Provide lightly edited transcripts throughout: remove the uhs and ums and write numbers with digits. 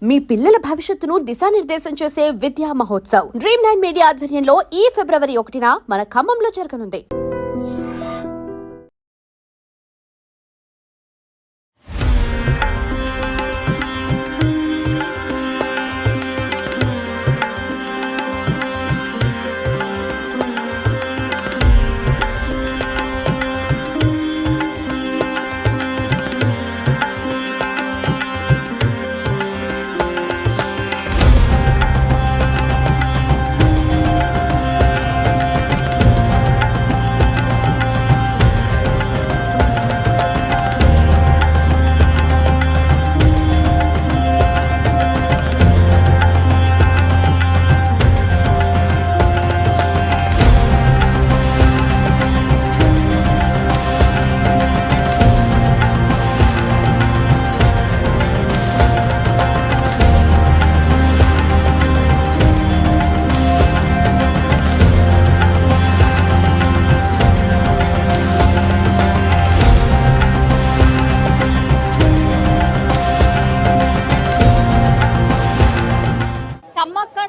మీ పిల్లల భవిష్యత్తును దిశానిర్దేశం చేసే విద్యా మహోత్సవ్ Dream9 మీడియా ఆధ్వర్యంలో ఈ ఫిబ్రవరి 1న మన ఖమ్మంలో జరగనుంది.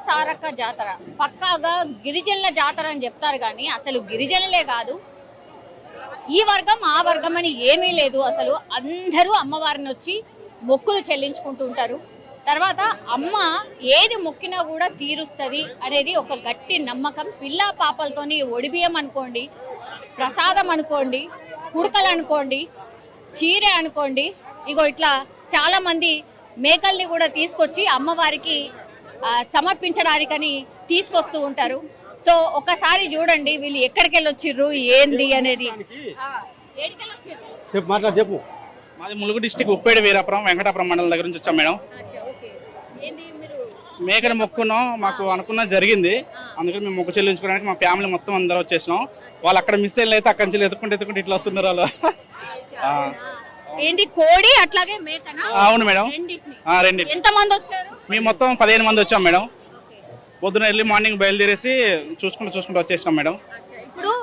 సారక్క జాతర పక్కాగా గిరిజనుల జాతర అని చెప్తారు కానీ అసలు గిరిజనులే కాదు, ఈ వర్గం ఆ వర్గం అని ఏమీ లేదు. అసలు అందరూ అమ్మవారిని వచ్చి మొక్కులు చెల్లించుకుంటూ ఉంటారు. తర్వాత అమ్మ ఏది మొక్కినా కూడా తీరుస్తుంది అనేది ఒక గట్టి నమ్మకం. పిల్ల పాపలతోని ఒడిబియ్యం అనుకోండి, ప్రసాదం అనుకోండి, కుడకలు అనుకోండి, చీర అనుకోండి, ఇగో ఇట్లా చాలామంది మేకల్ని కూడా తీసుకొచ్చి అమ్మవారికి సమర్పించడానికని తీసుకొస్తూ ఉంటారు. సో ఒకసారి చూడండి వీళ్ళు ఎక్కడికి వెళ్ళొచ్చిర్రు ఏంది అనేది. చెప్పు. మాది ములుగు డిస్టిక్ ఉప్పేడి వీరాపురం వెంకటాపురం మండలం దగ్గర నుంచి వచ్చాం మేడం. మేకను మొక్కున్నాం, మాకు అనుకున్న జరిగింది. అందుకని మేము మొక్కు చెల్లించుకోవడానికి మా ఫ్యామిలీ మొత్తం అందరూ వచ్చేసినాం. వాళ్ళు అక్కడ మిస్ అయ్యి అయితే అక్కడి నుంచి ఎత్తుకుంటే ఇట్లా వస్తున్నారు వాళ్ళు. ఏంటి కోడి అట్లాగే మేకనా? అవును మేడం, రెండు. ఎంత మంది వచ్చారు? మేము మొత్తం 15 మంది వచ్చాం మేడం. పొద్దున ఎర్లీ మార్నింగ్ బయలుదేరేసి చూసుకుంటూ వచ్చేసినాం మేడం. ఇప్పుడు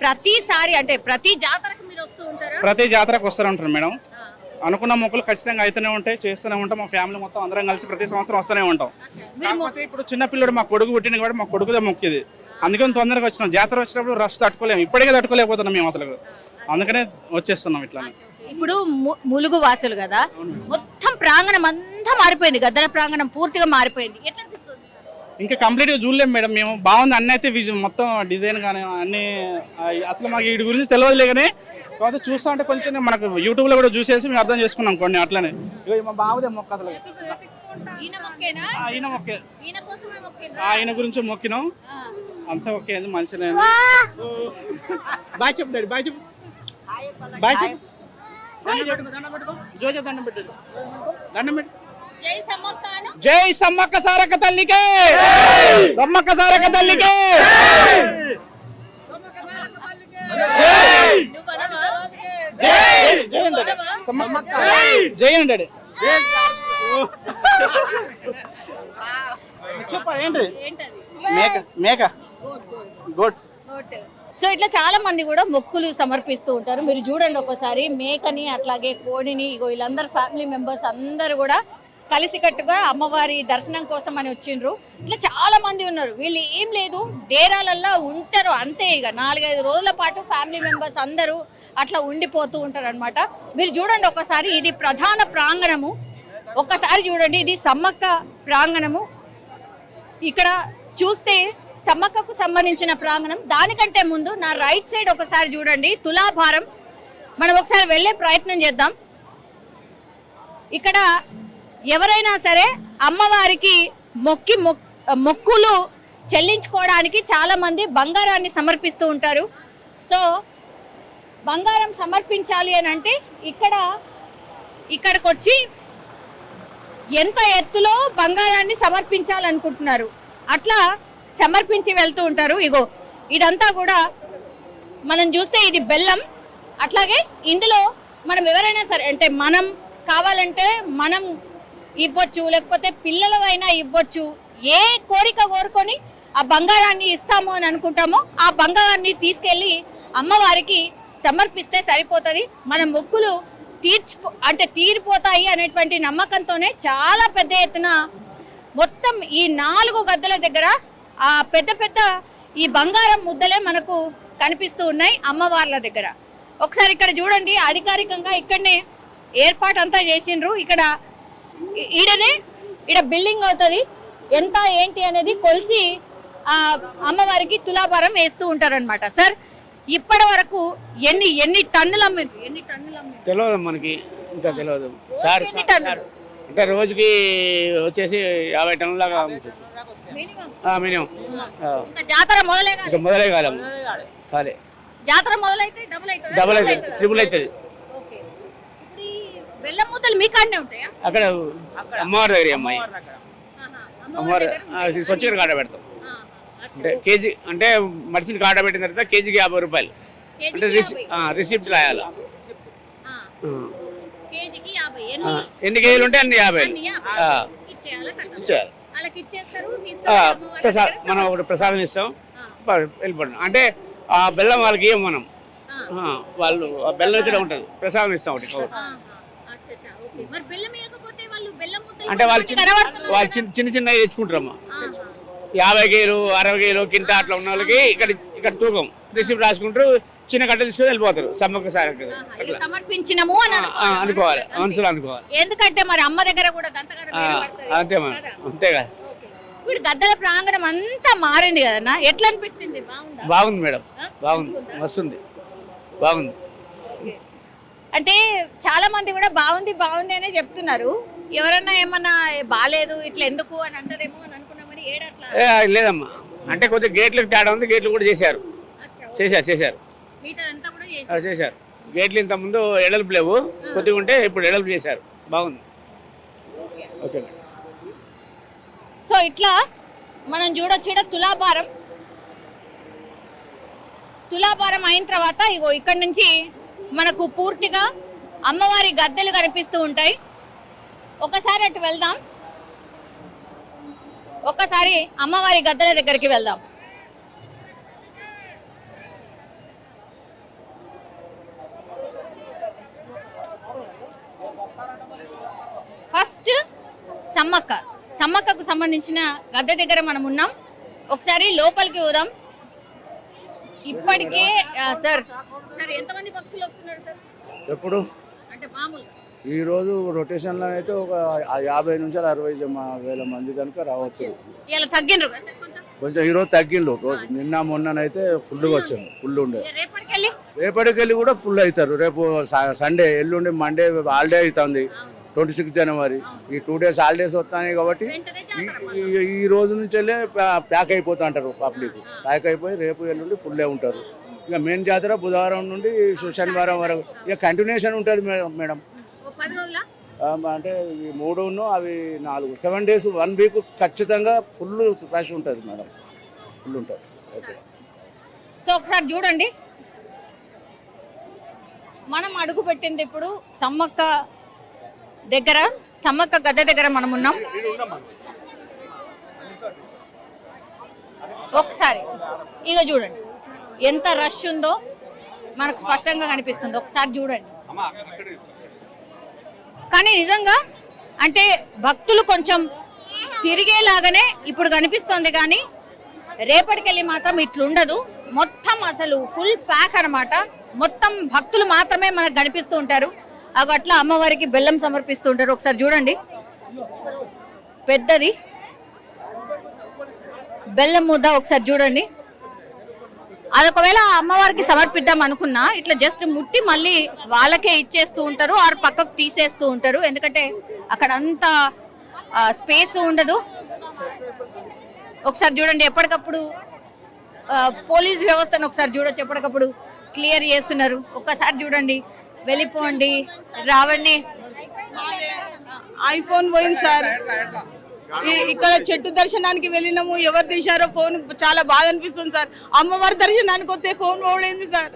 ప్రతిసారి అంటే ప్రతి జాతరకు మీరు వస్తూ ఉంటారా? ప్రతి జాతరకు వస్తూనే ఉంటారు మేడం. అనుకున్న మొక్కులు ఖచ్చితంగా అయితేనే ఉంటాయి, చేస్తూనే ఉంటాం. మా ఫ్యామిలీ మొత్తం అందరం కలిసి ప్రతి సంవత్సరం వస్తూనే ఉంటాం. కాకపోతే ఇప్పుడు చిన్న పిల్లడు మా కొడుకు పుట్టిన కూడా మా కొడుకుదే మొక్కిది, అందుకని తొందరగా వచ్చినాం. జాతర వచ్చినప్పుడు రష్ తట్టుకోలేము, ఇప్పటికే తట్టుకోలేకపోతున్నాం మేము అసలు, అందుకనే వచ్చేస్తున్నాం ఇట్లా. ఇప్పుడు ములుగు వాసులు కదా, మొత్తం ప్రాంగణం అంతా మారిపోయింది, గద్దల ప్రాంగణం పూర్తిగా మారిపోయింది. ఎట్లా అనిపిస్తుంది? ఇంకా కంప్లీట్ గా చూడలేము మేడం మేము. బాగుంది అన్నీ అయితే మొత్తం డిజైన్ కానీ అన్ని అసలు మాకు వీటి గురించి తెలియదులే, కానీ కాకపోతే చూస్తా ఉంటే కొంచెం మనకు యూట్యూబ్ లో కూడా చూసేసి మేము అర్థం చేసుకున్నాం కొన్ని. అట్లనే మా బావదే మొక్క అసలు ఆయన గురించి మొక్కినాం అంతా. ఓకే అండి, మంచిగా బాయ్ చెప్పు డాడీ, బాయ్ చెప్పు, బాయ్ చెప్పు. దండం పెట్టు. జై సమ్మక్క సారక్క తల్లికే, సమ్మక్క సారక్క తల్లికే జై అండి. చెప్పా ఏంటి? మేక గోట్. సో ఇట్లా చాలా మంది కూడా మొక్కులు సమర్పిస్తూ ఉంటారు. మీరు చూడండి ఒకసారి మేకని అట్లాగే కోడిని, ఇగో వీళ్ళందరూ ఫ్యామిలీ మెంబర్స్ అందరు కూడా కలిసికట్టుగా అమ్మవారి దర్శనం కోసం అని వచ్చిండ్రు. ఇట్లా చాలా మంది ఉన్నారు. వీళ్ళు ఏం లేదు డేరాలల్లో ఉంటారు అంతే, ఇక 4-5 రోజుల పాటు ఫ్యామిలీ మెంబర్స్ అందరూ అట్లా ఉండిపోతూ ఉంటారు అనమాట. మీరు చూడండి ఒకసారి, ఇది ప్రధాన ప్రాంగణము. ఒక్కసారి చూడండి, ఇది సమ్మక్క ప్రాంగణము. ఇక్కడ చూస్తే సమ్మక్కకు సంబంధించిన ప్రాంగణం. దానికంటే ముందు నా రైట్ సైడ్ ఒకసారి చూడండి, తులాభారం. మనం ఒకసారి వెళ్ళే ప్రయత్నం చేద్దాం. ఇక్కడ ఎవరైనా సరే అమ్మవారికి మొక్కులు చెల్లించుకోవడానికి చాలా మంది బంగారాన్ని సమర్పిస్తూ ఉంటారు. సో బంగారం సమర్పించాలి అని అంటే ఇక్కడికి వచ్చి ఎంత ఎత్తులో బంగారాన్ని సమర్పించాలనుకుంటున్నారు అట్లా సమర్పించి వెళ్తూ ఉంటారు. ఇగో ఇదంతా కూడా మనం చూస్తే ఇది బెల్లం. అట్లాగే ఇందులో మనం ఎవరైనా సరే అంటే మనం కావాలంటే మనం ఇవ్వచ్చు, లేకపోతే పిల్లలైనా ఇవ్వచ్చు. ఏ కోరిక కోరుకొని ఆ బంగారాన్ని ఇస్తాము అని అనుకుంటామో ఆ బంగారాన్ని తీసుకెళ్ళి అమ్మవారికి సమర్పిస్తే సరిపోతుంది. మన మొక్కులు తీరిపోతాయి అనేటువంటి నమ్మకంతోనే చాలా పెద్ద ఎత్తున మొత్తం ఈ 4 గద్దెల దగ్గర ఆ పెద్ద ఈ బంగారం ముద్దలే మనకు కనిపిస్తూ ఉన్నాయి అమ్మవార్ల దగ్గర. ఒకసారి ఇక్కడ చూడండి, అధికారికంగా ఇక్కడనే ఏర్పాటు అంతా చేసిండ్రు. ఈడ బిల్డింగ్ అవుతుంది, ఎంత ఏంటి అనేది కొలిసి ఆ అమ్మవారికి తులాభారం వేస్తూ ఉంటారనమాట. సార్, ఇప్పటి వరకు ఎన్ని టన్నులు అమ్మిండ్రు? తెలియదు మనకి, ఇంకా తెలియదు సార్. ఎన్ని టన్నులు? అంటే రోజుకి వచ్చేసి 50 టన్నుల దాకా మినిమం. మినిమం. ఇంకా జాతర మొదలే కాలేదు. ఇంకా మొదలే కాలేము, కాలే. జాతర మొదలైతే డబుల్ అవుతుంది, ట్రిపుల్ అవుతుంది. ఓకే. ఇప్పుడు ఈ బెల్లం ముద్దలు మీ కాడనే ఉంటాయా? అక్కడ అమ్మవారి దగ్గర అమ్మాయి ఆహా, అమ్మవారి దగ్గర తీసుకొచ్చి కాడ పెడతాం. ఆహా, అచ్చా. అంటే కేజీ అంటే మనిషిని కాడ పెట్టిన తర్వాత కేజీకి 50 రూపాయలు. అంటే కేజీకి 50. రిసిప్ట్ రాయాలి. ఆ, కేజీకి 50. ఎన్ని కేజీలు ఉంటే అన్ని 50 అన్ని 50. ఇచ్చేయాలా కట్టాలా? ఇచ్చేయాలి. వాళ్ళకి ఇచ్చేస్తారు, తీసుకొని అమ్మవారి దగ్గర మనం ఒకటి ప్రసాదం ఇస్తాం, ఆ, వెళ్ళిపోతాం. అంటే ఆ బెల్లం వాళ్ళకి ఇవ్వం మనం, ఆ. వాళ్ళు ఆ బెల్లం ఇక్కడ ఉంటుంది, ప్రసాదం ఇస్తాం ఒకటి. ఆహా, అచ్చచ్చా, ఓకే. మరి బెల్లం వేయకపోతే వాళ్ళు బెల్లం ముద్దలు అంటే వాళ్ళు కనబడుతున్నారు వాళ్ళు కదా? చిన్న తెచ్చుకుంటారమ్మా. ఆహా. 50 కేలు 60 కేలు కింద అట్లా ఉన్న వాళ్ళకి ఇక్కడ తూకం రిసిప్ట్ రాసుకుంటారు, చిన్న కట్టలు తీసుకొని వెళ్ళిపోతారు. సమ్మక్క సార్ ఆహా, ఇది సమర్పించినము అని అనుకోవాలి, అంతే. మనసులో అనుకోవాలి. ఎందుకంటే మరి అమ్మ దగ్గర కూడా గంటగడ అంతే మనం, అంతే కదా. ఇప్పుడు గద్దెల ప్రాంగణం అంతా మారింది కదన్నా, ఎట్లా అనిపించింది? బాగుందా? బాగుంది మేడం, ఆ? బాగుంది, మంచిగుందా? వస్తుంది, బాగుంది. అంటే చాలా మంది కూడా బాగుంది అనే చెప్తున్నారు. ఎవరన్నా ఏమన్నా బాలేదు ఇట్లా ఎందుకు అని అంటారేమో అని అనుకున్నా, మరి ఏడట్లా? లేదమ్మా, అంటే కొద్దిగా గేట్లకు తేడా ఉంది, గేట్లు కూడా చేశారు. మీటర్ అంతా కూడా చేశారు. గేట్లు ఇంత ముందు ఎడల్పు లేవు, కొద్దిగా ఉంటే ఇప్పుడు ఎడల్పు చేశారు, బాగుంది. Okay madam. సో ఇట్లా మనం చూడొచ్చు, తులాభారం అయిన తర్వాత ఇగో ఇక్కడ నుంచి మనకు పూర్తిగా అమ్మవారి గద్దెలు కనిపిస్తూ ఉంటాయి. ఒకసారి అటు వెళ్దాం, ఒకసారి అమ్మవారి గద్దెల దగ్గరికి వెళ్దాం. ఫస్ట్ సమ్మక్కకు సంబంధించిన గద్దె దగ్గర మనం ఉన్నాం. ఒకసారి లోపలికి పోదాం. ఇప్పటికే సార్ ఎంతమంది భక్తులు వస్తున్నారు సార్? ఎప్పుడు అంటే మామూలుగా ఈ రోజు రొటేషన్లో అయితే ఒక 50 నుంచి 60 వేల మంది కనుక రావచ్చు. ఇలా తగ్గిండ్రు కదా సార్ కొంచెం? కొంచెం ఈరోజు తగ్గిండు. నిన్న మొన్ననైతే ఫుల్గా వచ్చాను, ఫుల్ ఉండే. రేపటికి వెళ్ళి కూడా ఫుల్ అవుతారు. రేపు సండే, ఎల్లుండి మండే హాలిడే అవుతుంది, 26 జనవరి. ఈ 2 days హాలిడేస్ వస్తాయి కాబట్టి ఈ రోజు నుంచి వెళ్ళే ప్యాక్ అయిపోతా అంటారు పబ్లిక్. ప్యాక్ అయిపోయి రేపు ఎల్లుండి ఫుల్లే ఉంటారు. ఇక మెయిన్ జాతర బుధవారం నుండి శనివారం వరకు ఇక కంటిన్యూషన్ ఉంటుంది మేడం. 10 రోజుల అంటే ఈ 3 అవి 4 7 days 1 week ఖచ్చితంగా ఫుల్ రష్ ఉంటుంది మేడం, ఫుల్ ఉంటుంది. ఓకే. సో ఒకసారి చూడండి, మనం అడుగు పెట్టింది ఇప్పుడు సమ్మక్క గద్దె దగ్గర మనం ఉన్నాం. ఒకసారి ఇక చూడండి ఎంత రష్ ఉందో మనకు స్పష్టంగా కనిపిస్తుంది. ఒకసారి చూడండి. కానీ నిజంగా అంటే భక్తులు కొంచెం తిరిగేలాగానే ఇప్పుడు కనిపిస్తుంది, కానీ రేపటికెళ్ళి మాత్రం ఇట్లుండదు. మొత్తం అసలు ఫుల్ ప్యాక్ అన్నమాట. మొత్తం భక్తులు మాత్రమే మనకు కనిపిస్తూ ఉంటారు. అట్లా అమ్మవారికి బెల్లం సమర్పిస్తూ ఉంటారు. ఒకసారి చూడండి, పెద్దది బెల్లం ముద్ద. ఒకసారి చూడండి, అదొకవేళ అమ్మవారికి సమర్పిద్దాం అనుకున్నా ఇట్లా జస్ట్ ముట్టి మళ్ళీ వాళ్ళకే ఇచ్చేస్తూ ఉంటారు, ఆరు పక్కకు తీసేస్తూ ఉంటారు. ఎందుకంటే అక్కడ అంత స్పేస్ ఉండదు. ఒకసారి చూడండి, ఎప్పటికప్పుడు పోలీస్ వ్యవస్థను ఒకసారి చూడొచ్చు, ఎప్పటికప్పుడు క్లియర్ చేస్తున్నారు. ఒక్కసారి చూడండి, వెళ్ళిపోండి, రావండి. ఐఫోన్ పోయింది సార్. ఇక్కడ చెట్టు దర్శనానికి వెళ్ళినాము, ఎవరు తీశారో ఫోన్, చాలా బాధ అనిపిస్తుంది సార్. అమ్మవారి దర్శనానికి వస్తే ఫోన్ పోవడైంది సార్.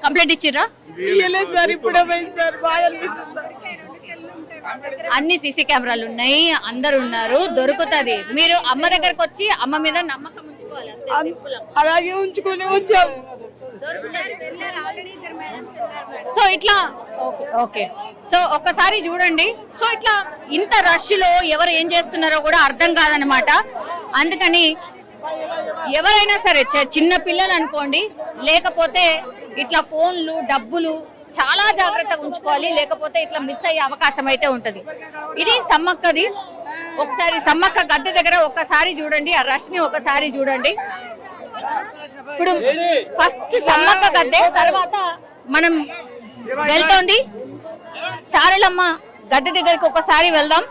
కంప్లైంట్ ఇచ్చిర్రా? ఇయ్యలేదు సార్, ఇప్పుడే పోయింది సార్. బాధ అనిపిస్తుంది సార్. అన్ని సీసీ కెమెరాలు ఉన్నాయి, అందరు ఉన్నారు, దొరుకుతుంది. మీరు అమ్మ దగ్గరకు వచ్చి అమ్మ మీద నమ్మకం ఉంచుకోవాలి, అలాగే ఉంచుకుని వచ్చాము. సో ఇట్లా ఓకే ఓకే సో ఒక్కసారి చూడండి. సో ఇట్లా ఇంత రష్ లో ఎవరు ఏం చేస్తున్నారో కూడా అర్థం కాదనమాట. అందుకని ఎవరైనా సరే చిన్న పిల్లలు అనుకోండి, లేకపోతే ఇట్లా ఫోన్లు డబ్బులు చాలా జాగ్రత్తగా ఉంచుకోవాలి, లేకపోతే ఇట్లా మిస్ అయ్యే అవకాశం అయితే ఉంటది. ఇది సమ్మక్కది. ఒకసారి సమ్మక్క గద్దె దగ్గర ఒక్కసారి చూడండి, ఆ రష్ ని ఒకసారి చూడండి. ఇప్పుడు ఫస్ట్ సమ్మక్క గద్దె, తర్వాత మనం వెళ్తోంది సారలమ్మ గద్దె దగ్గరికి ఒకసారి వెళ్దాం.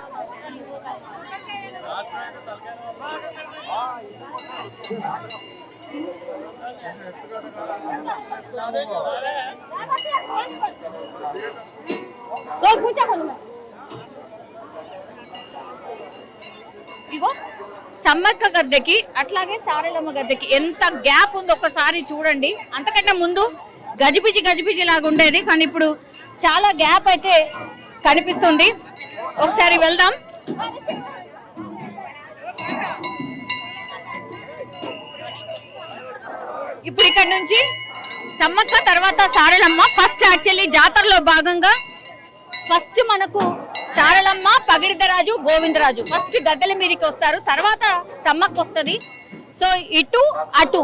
ఇగో సమ్మక్క గద్దెకి అట్లాగే సారలమ్మ గద్దెకి ఎంత గ్యాప్ ఉందో ఒకసారి చూడండి. అంతకంటే ముందు గజిబిజి లాగా ఉండేది, కానీ ఇప్పుడు చాలా గ్యాప్ అయితే కనిపిస్తుంది. ఒకసారి వెళ్దాం. ఇప్పుడు ఇక్కడ నుంచి సమ్మక్క తర్వాత సారలమ్మ. ఫస్ట్ యాక్చువల్లీ జాతరలో భాగంగా ఫస్ట్ మనకు సారలమ్మ, పగిడిద్దరాజు, గోవిందరాజు ఫస్ట్ గద్దెల మీదకి వస్తారు, తర్వాత సమ్మక్క వస్తుంది. సో ఇటు అటు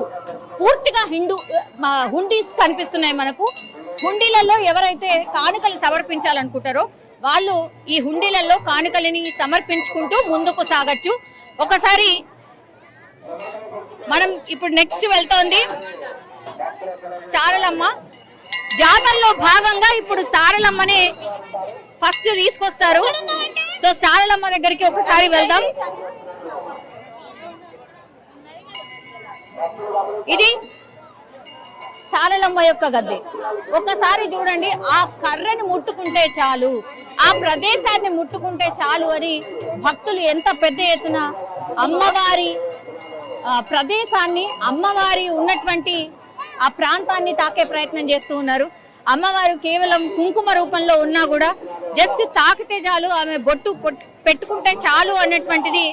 పూర్తిగా హుండీస్ కనిపిస్తున్నాయి మనకు. హుండీలలో ఎవరైతే కానుకలు సమర్పించాలనుకుంటారో వాళ్ళు ఈ హుండీలలో కానుకలని సమర్పించుకుంటూ ముందుకు సాగచ్చు. ఒకసారి మనం ఇప్పుడు నెక్స్ట్ వెళ్తోంది సారలమ్మ. జాతరలో భాగంగా ఇప్పుడు సారలమ్మని ఫస్ట్ తీసుకొస్తారు. సో సారలమ్మ దగ్గరికి ఒకసారి వెళ్దాం. ఇది సారలమ్మ యొక్క గద్దె. ఒకసారి చూడండి, ఆ కర్రని ముట్టుకుంటే చాలు, ఆ ప్రదేశాన్ని ముట్టుకుంటే చాలు అని భక్తులు ఎంత పెద్ద ఎత్తున అమ్మవారి ప్రదేశాన్ని, అమ్మవారి ఉన్నటువంటి ఆ ప్రాంతాన్ని తాకే ప్రయత్నం చేస్తూ ఉన్నారు. అమ్మవారు కేవలం కుంకుమ రూపంలో ఉన్నా కూడా జస్ట్ తాకితే చాలు, ఆమె బొట్టు పెట్టుకుంటే చాలు అన్నటువంటిది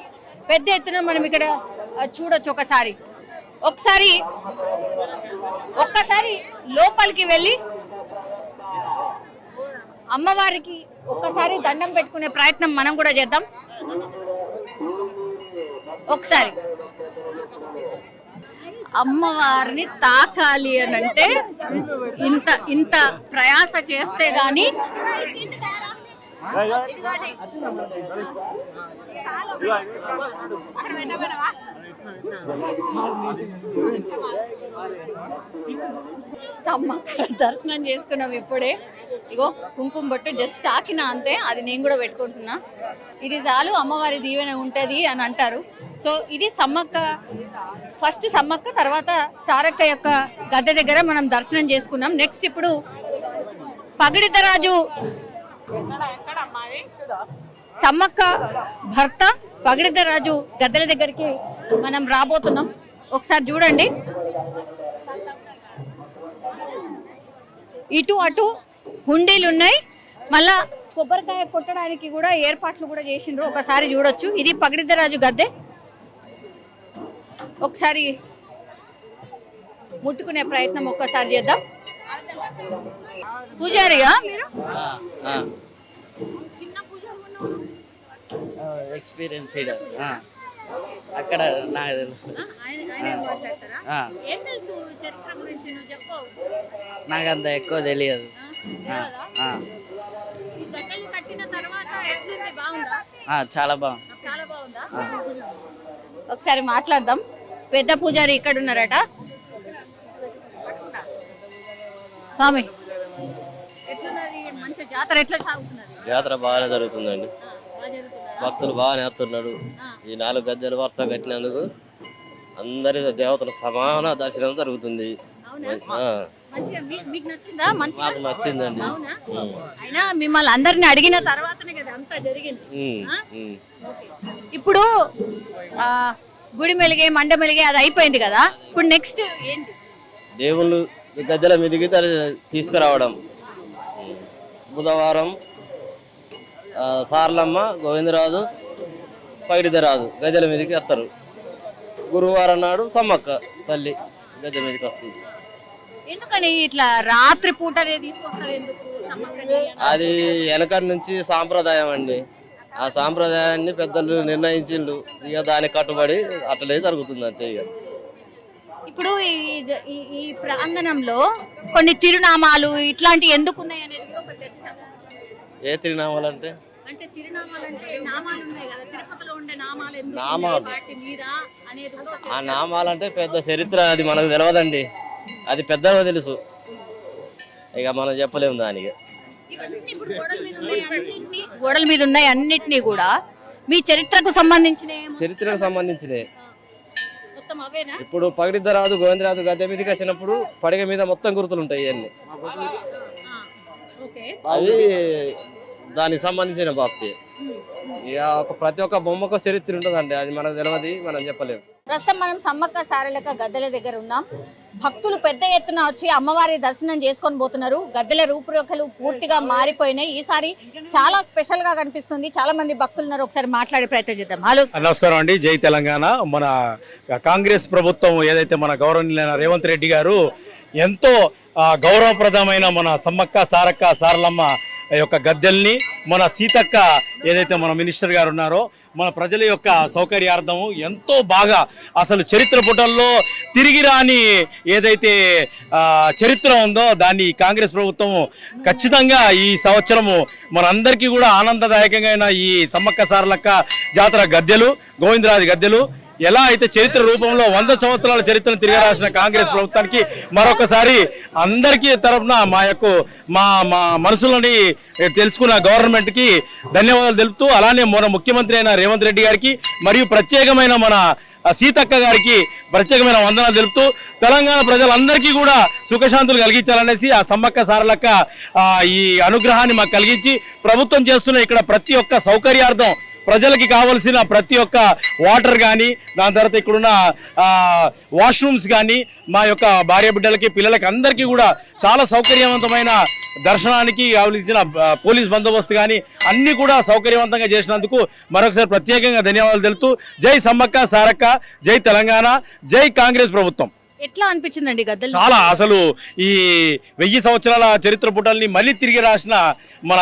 పెద్ద ఎత్తున మనం ఇక్కడ చూడొచ్చు. ఒక్కసారి లోపలికి వెళ్ళి అమ్మవారికి ఒక్కసారి దండం పెట్టుకునే ప్రయత్నం మనం కూడా చేద్దాం. ఒకసారి అమ్మవారిని తాకాలి అని అంటే ఇంత ప్రయాస చేస్తే గాని సమ్మక్క దర్శనం చేసుకున్నాం ఇప్పుడే. ఇగో కుంకుమ బొట్టు జస్ట్ తాకిన అంతే, అది నేను కూడా పెట్టుకుంటున్నా. ఇది చాలు, అమ్మవారి దీవెన ఉంటది అని అంటారు. సో ఇది సమ్మక్క, ఫస్ట్ సమ్మక్క తర్వాత సారక్క యొక్క గద్దె దగ్గర మనం దర్శనం చేసుకున్నాం. నెక్స్ట్ ఇప్పుడు పగిడిద్దరాజు సమ్మక్క భర్త పగిడిద్దరాజు గద్దెల దగ్గరికి మనం రాబోతున్నాం. ఒకసారి చూడండి, ఇటు అటు హుండీలు ఉన్నాయి, మళ్ళా కొబ్బరికాయ కొట్టడానికి కూడా ఏర్పాట్లు కూడా చేసిండ్రు. ఒకసారి చూడొచ్చు, ఇది పగిడిద్దరాజు గద్దె. ఒకసారి ముట్టుకునే ప్రయత్నం ఒక్కసారి చేద్దాం. పూజారిగా మీరు ఎక్స్పీరియన్స్ అక్కడ నాకు తెలుసు. నాకు అంత ఎక్కువ తెలియదు. చాలా బాగుంది. ఒకసారి మాట్లాడదాం. పెద్ద పూజారి ఇక్కడ ఉన్నారట. స్వామి ఎట్లున్నది, మంచి జాతర ఎట్లా సాగుతున్నది? జాతర బాగానే జరుగుతుందండి, భక్తులు బాగానే వస్తున్నాడు. ఈ 4 గద్దెలు వరుస కట్టినందుకు అందరి దేవతల సమాన దర్శనం జరుగుతుంది. మాకు నచ్చిందండి. అయినా మిమ్మల్ని అందరిని అడిగిన తర్వాతనే కదా అంతా జరిగింది. ఇప్పుడు గుడి మెలిగే, మండ మెలిగే అది అయిపోయింది కదా, ఇప్పుడు నెక్స్ట్ ఏంటి? దేవుళ్ళు గద్దెల మీదకి తీసుకురావడం. బుధవారం సారలమ్మ, గోవిందరాజు, పగిడిద్దరాజు గద్దెల మీదకి వస్తారు. గురువారం నాడు సమ్మక్క తల్లి గద్దె మీదకి వస్తుంది. ఎందుకని ఇట్లా రాత్రి పూటనే తీసుకొస్తారు ఎందుకు సమ్మక్కని? అది వెనకటి నుంచి సాంప్రదాయం అండి. ఆ సాంప్రదాయాన్ని పెద్దలు నిర్ణయించిండు, ఇక దానికి కట్టుబడి అట్లనే జరుగుతుంది అంతే. ఇక ఇప్పుడు ఈ ప్రాంగణంలో కొన్ని తిరునామాలు ఇట్లాంటివి ఎందుకు ఉన్నాయి అనేది కూడా ఒక చర్చ. ఏ తిరునామాలు అంటే అంటే తిరునామాలు అంటే నామాలు ఉన్నాయి కదా, తిరుపతిలో ఉండే నామాలు ఎందుకు నామాలు. ఉన్నాయి వాటి మీద అనేది కూడా ఒక ఆ చర్చ. నామాలంటే పెద్ద చరిత్ర, అది మనకు తెలియదండి, అది పెద్దగా తెలుసు, ఇక మనం చెప్పలేము దానికి. ఇవన్నీ ఇప్పుడు గోడల మీద ఉన్నాయి అన్నిటినీ కూడా మీ చరిత్రకు సంబంధించిన చరిత్రకు సంబంధించినవి మొత్తం అవేనా? ఇప్పుడు పగిడిద్దరాజు గోవిందరాజు గద్దె మీదకి వచ్చినప్పుడు పడగ మీద మొత్తం గుర్తులు ఉంటాయి ఇవన్నీ, ఓకే. అవి దానికి సంబంధించిన బాప్తి. ఇక ప్రతి ఒక్క బొమ్మకు చరిత్ర ఉంటుందండి, అది మనకు తెలియదు, మనం చెప్పలేము. ప్రస్తుతం మనం సమ్మక్క సారలక్క గద్దెల దగ్గర ఉన్నాం. భక్తులు పెద్ద ఎత్తున వచ్చి అమ్మవారి దర్శనం చేసుకొని పోతున్నారు. గద్దెల రూపురేఖలు పూర్తిగా మారిపోయినాయి. ఈసారి చాలా స్పెషల్ గా కనిపిస్తుంది. చాలా మంది భక్తులు ఉన్నారు, ఒకసారి మాట్లాడే ప్రయత్నం చేద్దాం. హలో, నమస్కారం అండి. జై తెలంగాణ. మన కాంగ్రెస్ ప్రభుత్వం ఏదైతే మన గౌరవనీయులైన రేవంత్ రెడ్డి గారు ఎంతో గౌరవప్రదమైన మన సమ్మక్క సారక్క సారలమ్మ యొక్క గద్దెల్ని, మన సీతక్క ఏదైతే మన మినిస్టర్ గారు ఉన్నారో మన ప్రజల యొక్క సౌకర్యార్థం ఎంతో బాగా, అసలు చరిత్ర పుటల్లో తిరిగి రాని ఏదైతే చరిత్ర ఉందో దాన్ని కాంగ్రెస్ ప్రభుత్వం ఖచ్చితంగా ఈ సంవత్సరము మనందరికీ కూడా ఆనందదాయకంగా ఈ సమ్మక్క సారలక్క జాతర గద్దెలు, గోవిందరాజు గద్దెలు ఎలా అయితే చరిత్ర రూపంలో 100 సంవత్సరాల చరిత్రను తిరగరాసిన కాంగ్రెస్ ప్రభుత్వానికి మరొకసారి అందరికీ తరఫున మా మనసులోని తెలుసుకున్న గవర్నమెంట్కి ధన్యవాదాలు తెలుపుతూ, అలానే మన ముఖ్యమంత్రి అయిన రేవంత్ రెడ్డి గారికి మరియు ప్రత్యేకమైన మన సీతక్క గారికి ప్రత్యేకమైన వందనాలు తెలుపుతూ, తెలంగాణ ప్రజలందరికీ కూడా సుఖశాంతులు కలిగించాలనేసి ఆ సమ్మక్క సారలక్క ఈ అనుగ్రహాన్ని మాకు కలిగించి ప్రభుత్వం చేస్తున్న ఇక్కడ ప్రతి ఒక్క సౌకర్యార్థం ప్రజలకి కావలసిన ప్రతి ఒక్క వాటర్ కానీ, దాని తర్వాత ఇక్కడున్న వాష్రూమ్స్ కానీ, మా యొక్క భార్య బిడ్డలకి పిల్లలకి అందరికీ కూడా చాలా సౌకర్యవంతమైన దర్శనానికి కావలసిన పోలీస్ బందోబస్తు కానీ అన్నీ కూడా సౌకర్యవంతంగా చేసినందుకు మరొకసారి ప్రత్యేకంగా ధన్యవాదాలు తెలుపుతూ, జై సమ్మక్క సారక్క, జై తెలంగాణ, జై కాంగ్రెస్ ప్రభుత్వం. ఎట్లా అనిపించిందండి గద్దెలు? చాలా, అసలు ఈ 1000 సంవత్సరాల చరిత్ర పుటల్ని మళ్ళీ తిరిగి రాసిన మన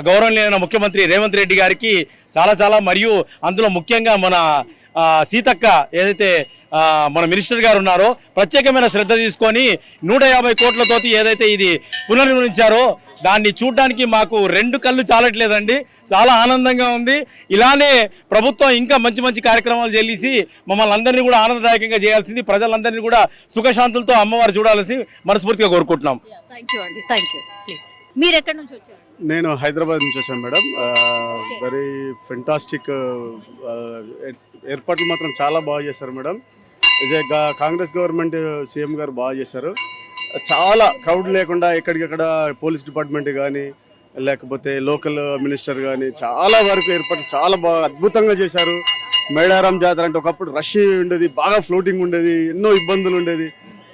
గౌరవనీయులైన ముఖ్యమంత్రి రేవంత్ రెడ్డి గారికి చాలా మరియు అందులో ముఖ్యంగా మన సీతక్క ఏదైతే మన మినిస్టర్ గారు ఉన్నారో ప్రత్యేకమైన శ్రద్ధ తీసుకొని 150 కోట్లతోటి ఏదైతే ఇది పునర్నిర్మించారో దాన్ని చూడడానికి మాకు 2 కళ్ళు చాలట్లేదండి. చాలా ఆనందంగా ఉంది. ఇలానే ప్రభుత్వం ఇంకా మంచి కార్యక్రమాలు చేసి మమ్మల్ని అందరినీ కూడా ఆనందదాయకంగా చేయాల్సింది, ప్రజలందరినీ కూడా సుఖశాంతులతో అమ్మవారు చూడాల్సి మనస్ఫూర్తిగా కోరుకుంటున్నాం. థ్యాంక్ యూ అండి, థ్యాంక్ యూ. ప్లీజ్, మీరు ఎక్కడి నుంచి వచ్చారు? నేను హైదరాబాద్ నుంచి వచ్చాను మేడం. వెరీ ఫెంటాస్టిక్ ఏర్పాట్లు మాత్రం చాలా బాగా చేశారు మేడం. కాంగ్రెస్ గవర్నమెంట్ సీఎం గారు బాగా చేశారు. చాలా క్రౌడ్ లేకుండా ఎక్కడికక్కడ పోలీస్ డిపార్ట్మెంట్ కానీ లేకపోతే లోకల్ మినిస్టర్ కానీ చాలా వరకు ఏర్పాట్లు చాలా బాగా అద్భుతంగా చేశారు. మేడారం జాతర అంటే ఒకప్పుడు రష్ ఉండేది, బాగా ఫ్లోటింగ్ ఉండేది, ఎన్నో ఇబ్బందులు ఉండేది.